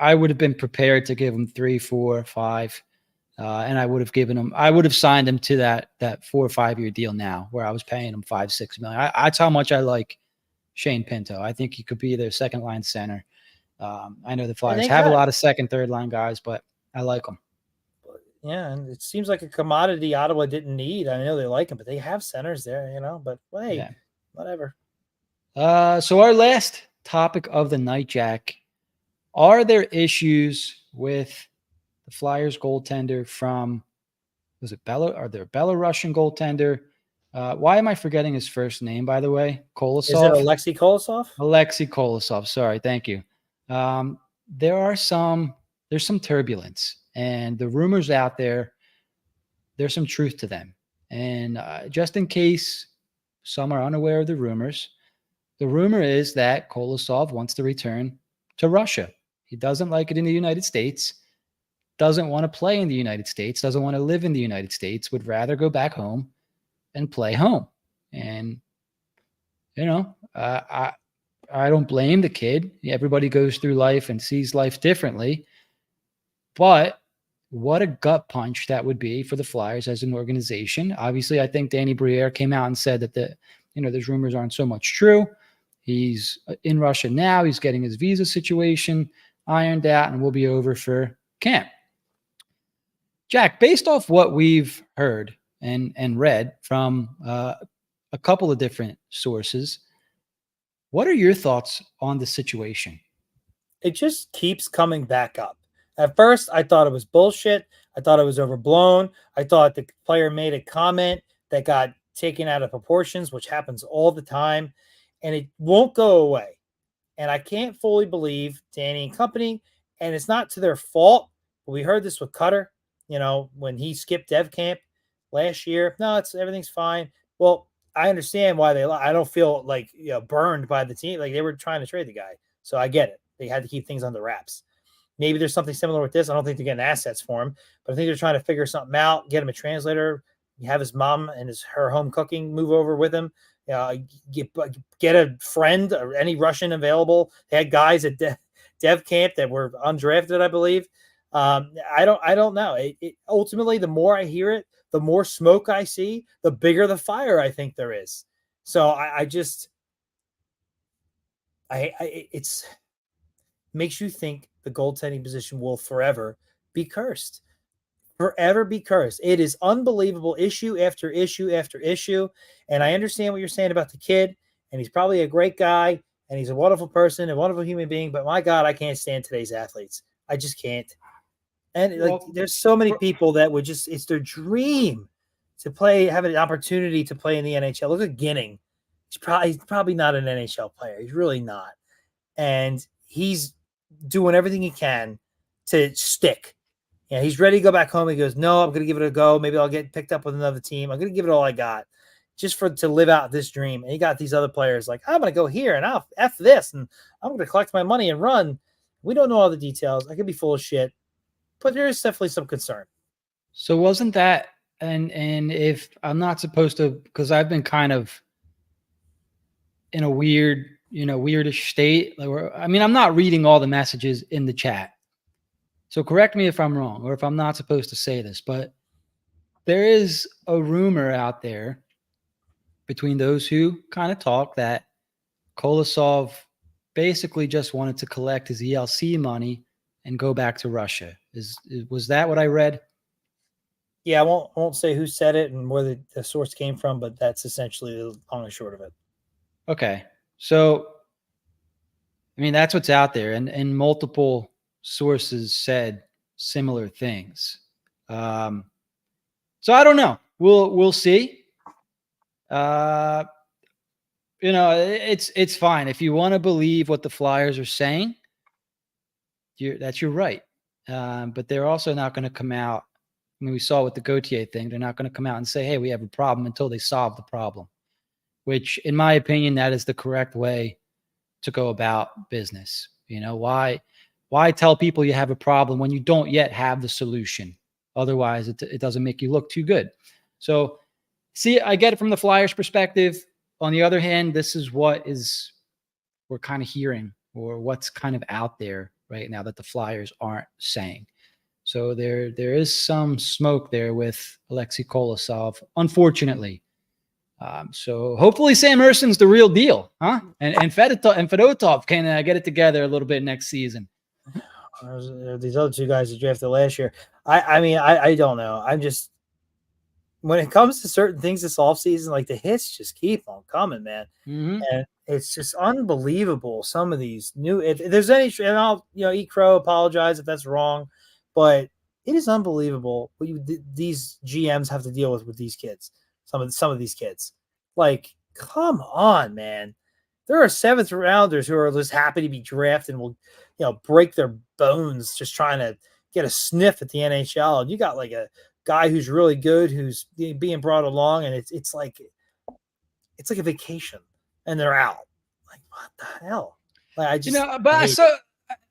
I would have been prepared to give him 3, 4, 5, and I would have signed him to that 4 or 5 year deal now, where I was paying him $5, $6 million. That's how much I like Shane Pinto. I think he could be their second line center. I know the Flyers have a lot of second, third line guys, but I like them. Yeah, and it seems like a commodity Ottawa didn't need. I know they like him, but they have centers there, But hey, whatever. So our last topic of the night, Jack, are there issues with the Flyers goaltender from, was it Belarusian goaltender? Why am I forgetting his first name, by the way? Kolosov? Is it Alexei Kolosov? Alexei Kolosov. Sorry. Thank you. There's some turbulence, and the rumors out there, there's some truth to them. And just in case some are unaware of the rumors, the rumor is that Kolosov wants to return to Russia. He doesn't like it in the United States, doesn't want to play in the United States, doesn't want to live in the United States, would rather go back home and play home. And, I don't blame the kid. Everybody goes through life and sees life differently. But what a gut punch that would be for the Flyers as an organization. Obviously, I think Danny Briere came out and said that those rumors aren't so much true. He's in Russia now. He's getting his visa situation ironed out, and we'll be over for camp. Jack, based off what we've heard and read from a couple of different sources, what are your thoughts on the situation? It just keeps coming back up. At first, I thought it was bullshit. I thought it was overblown. I thought the player made a comment that got taken out of proportions, which happens all the time, and it won't go away. And I can't fully believe Danny and company, and it's not to their fault. But we heard this with Cutter, when he skipped dev camp last year. No, everything's fine. Well, I understand why I don't feel like burned by the team. Like they were trying to trade the guy, so I get it. They had to keep things under wraps. Maybe there's something similar with this. I don't think they're getting assets for him, but I think they're trying to figure something out. Get him a translator. Have his mom and her home cooking move over with him. Get a friend or any Russian available. They had guys at dev camp that were undrafted, I believe. I don't know. Ultimately, the more I hear it, the more smoke I see, the bigger the fire I think there is. So it's makes you think the goaltending position will forever be cursed. Forever be cursed. It is unbelievable, issue after issue after issue. And I understand what you're saying about the kid, and he's probably a great guy, and he's a wonderful person, a wonderful human being. But my God, I can't stand today's athletes. I just can't. And there's so many people that would it's their dream to have an opportunity to play in the NHL. Look at Ginning. He's probably not an NHL player. He's really not. and he's doing everything he can to stick. Yeah, he's ready to go back home. He goes, no, I'm going to give it a go. Maybe I'll get picked up with another team. I'm going to give it all I got just to live out this dream. And you got these other players like, I'm going to go here and I'll F this and I'm going to collect my money and run. We don't know all the details. I could be full of shit, but there is definitely some concern. So wasn't that, and if I'm not supposed to, because I've been kind of in a weird, weirdish state. I'm not reading all the messages in the chat. So correct me if I'm wrong or if I'm not supposed to say this, but there is a rumor out there between those who kind of talk that Kolosov basically just wanted to collect his ELC money and go back to Russia. Was that what I read? Yeah, I won't say who said it and where the source came from, but that's essentially the long and short of it. Okay. So, that's what's out there, and multiple sources said similar things. So I don't know. We'll see. It's fine if you want to believe what the Flyers are saying. That's your right. But they're also not going to come out. We saw with the Gauthier thing. They're not going to come out and say, "Hey, we have a problem," until they solve the problem. Which, in my opinion, that is the correct way to go about business. Why tell people you have a problem when you don't yet have the solution? Otherwise, it doesn't make you look too good. So, see, I get it from the Flyers' perspective. On the other hand, this is what we're kind of hearing, or what's kind of out there right now that the Flyers aren't saying. So there is some smoke there with Alexei Kolosov, unfortunately. So hopefully Sam Erson's the real deal, huh? And Fedotov can get it together a little bit next season. These other two guys that drafted last year. I don't know. I'm just, when it comes to certain things this offseason, like the hits just keep on coming, man. Mm-hmm. And it's just unbelievable. Some of these new, if there's any, and I'll, eat crow, apologize if that's wrong, but it is unbelievable what these GMs have to deal with these kids. Some of these kids, like, come on, man. There are seventh rounders who are just happy to be drafted and will, break their bones just trying to get a sniff at the NHL. And you got like a guy who's really good, who's being brought along, and it's like a vacation, and they're out. Like, what the hell? Like, I just,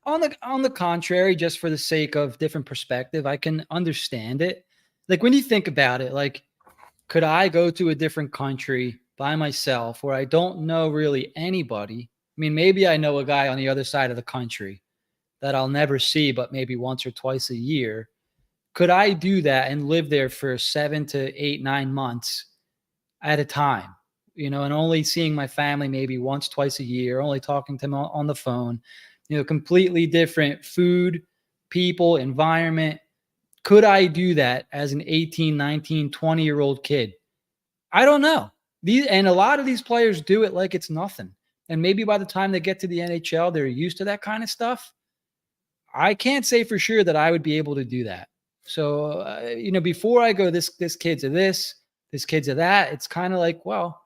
on the contrary, just for the sake of different perspective, I can understand it. Like, when you think about it, like, could I go to a different country by myself where I don't know really anybody? Maybe I know a guy on the other side of the country that I'll never see, but maybe once or twice a year. Could I do that and live there for 7 to 8, 9 months at a time, and only seeing my family maybe once, twice a year, only talking to them on the phone, completely different food, people, environment. Could I do that as an 18, 19, 20-year-old kid? I don't know. And a lot of these players do it like it's nothing. And maybe by the time they get to the NHL, they're used to that kind of stuff. I can't say for sure that I would be able to do that. So, before I go, this kid's of this kid's of that, it's kind of like, well,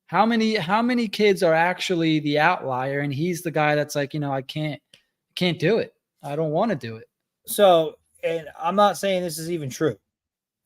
how many kids are actually the outlier? And he's the guy that's like, I can't do it. I don't want to do it. So, and I'm not saying this is even true.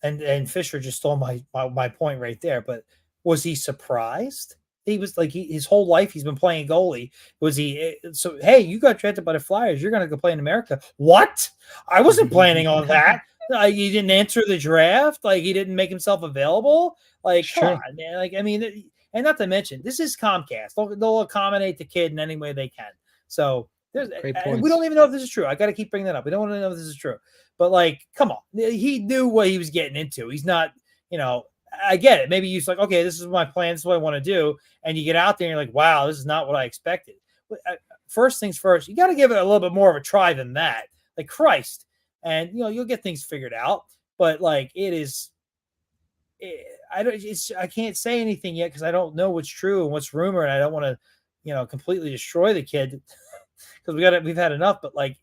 And Fisher just stole my point right there. But was he surprised? He was like, his whole life he's been playing goalie. Was he? So, hey, you got drafted by the Flyers. You're going to go play in America. What? I wasn't planning on that. He didn't answer the draft. Like, he didn't make himself available. Like, sure. Come on, man. Like, and not to mention, this is Comcast. They'll accommodate the kid in any way they can. So we don't even know if this is true. I got to keep bringing that up. We don't want to know if this is true. But, like, come on. He knew what he was getting into. He's not, I get it. Maybe you're like, okay, this is my plan. This is what I want to do. And you get out there and you're like, wow, this is not what I expected. First things first, you got to give it a little bit more of a try than that. Like, Christ. And, you'll get things figured out. But, like, I can't say anything yet because I don't know what's true and what's rumor. And I don't want to, completely destroy the kid because we've had enough. But, like,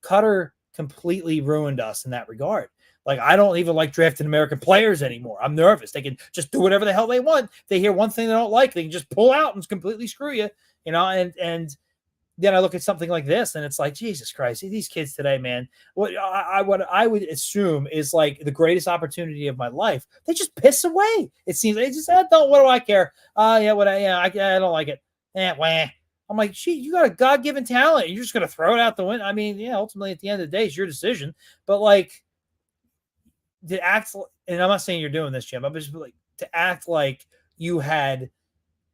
Cutter completely ruined us in that regard. Like, I don't even like drafting American players anymore. I'm nervous. They can just do whatever the hell they want. They hear one thing they don't like, they can just pull out and completely screw you, and then I look at something like this and it's like, Jesus Christ, these kids today, man, what I would assume is like the greatest opportunity of my life. They just piss away. It seems they just don't. What do I care? I don't like it. Wah. I'm like, gee, you got a God-given talent. You're just going to throw it out the window. I mean, yeah, ultimately at the end of the day, it's your decision. But like, to act, and I'm not saying you're doing this, Jim. I'm just like, to act like you had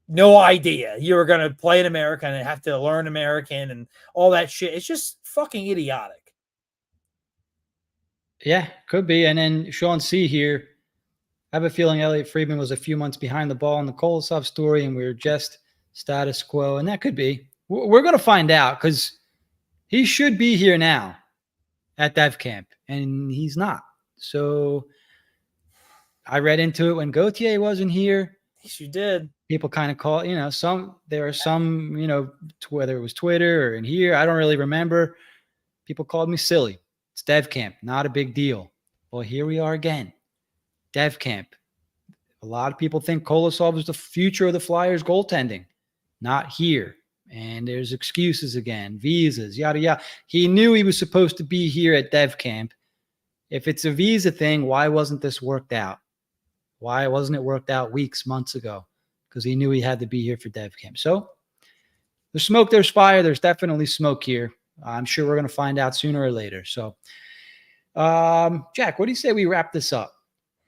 no idea you were going to play in America and have to learn American and all that shit. It's just fucking idiotic. Yeah, could be. And then Sean C here. I have a feeling Elliot Friedman was a few months behind the ball in the Kolosov story, and we were just status quo. And that could be. We're going to find out, because he should be here now at Dev Camp, and he's not. So I read into it when Gauthier wasn't here. Yes, you did. People kind of call, there are some, whether it was Twitter or in here, I don't really remember. People called me silly. It's Dev Camp, not a big deal. Well, here we are again. Dev Camp. A lot of people think Kolosov is the future of the Flyers goaltending. Not here. And there's excuses again, visas, yada, yada. He knew he was supposed to be here at Dev Camp. If it's a visa thing, why wasn't this worked out? Why wasn't it worked out weeks, months ago? Because he knew he had to be here for Dev Camp. So there's smoke, there's fire. There's definitely smoke here. I'm sure we're going to find out sooner or later. So, Jack, what do you say we wrap this up?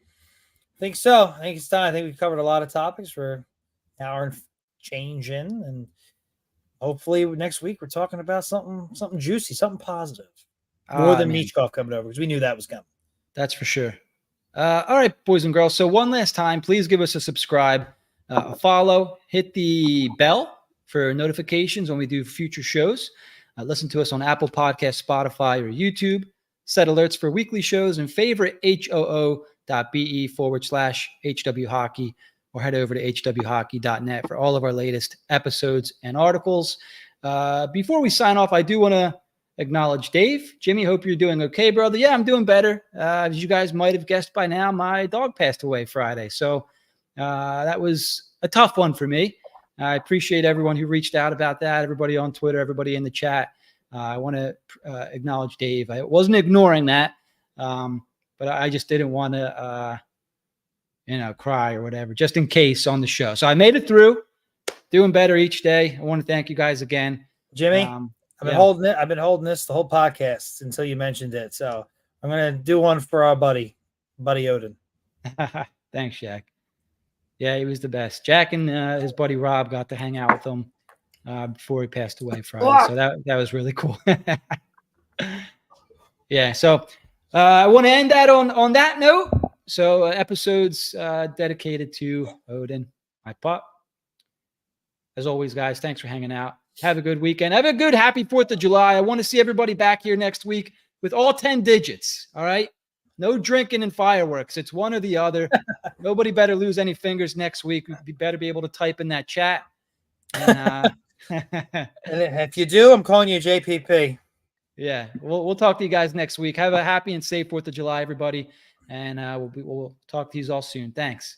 I think so. I think it's time. I think we've covered a lot of topics for an hour and change in, and hopefully next week we're talking about something juicy, something positive. More than Michkov coming over, because we knew that was coming. That's for sure. All right, boys and girls. So one last time, please give us a subscribe, a follow, hit the bell for notifications when we do future shows. Listen to us on Apple Podcasts, Spotify, or YouTube. Set alerts for weekly shows and favorite hoo.be/HW Hockey, or head over to hwhockey.net for all of our latest episodes and articles. Before we sign off, I do want to acknowledge Dave. Jimmy, hope you're doing okay, brother. Yeah, I'm doing better. As you guys might have guessed by now, my dog passed away Friday. So that was a tough one for me. I appreciate everyone who reached out about that, everybody on Twitter, everybody in the chat. I want to acknowledge Dave. I wasn't ignoring that, but I just didn't want to, cry or whatever, just in case on the show. So I made it through, doing better each day. I want to thank you guys again. Jimmy, I've been holding it. I've been holding this the whole podcast until you mentioned it. So I'm going to do one for our buddy Odin. Thanks, Jack. Yeah, he was the best. Jack and his buddy Rob got to hang out with him before he passed away Friday. So that was really cool. Yeah. So I want to end that on that note. So episodes dedicated to Odin, my pup. As always, guys, thanks for hanging out. Have a good weekend. Have a good, happy 4th of July. I want to see everybody back here next week with all 10 digits. All right. No drinking and fireworks. It's one or the other. Nobody better lose any fingers next week. We better be able to type in that chat. And, and if you do, I'm calling you JPP. Yeah. We'll talk to you guys next week. Have a happy and safe 4th of July, everybody. And we'll talk to you all soon. Thanks.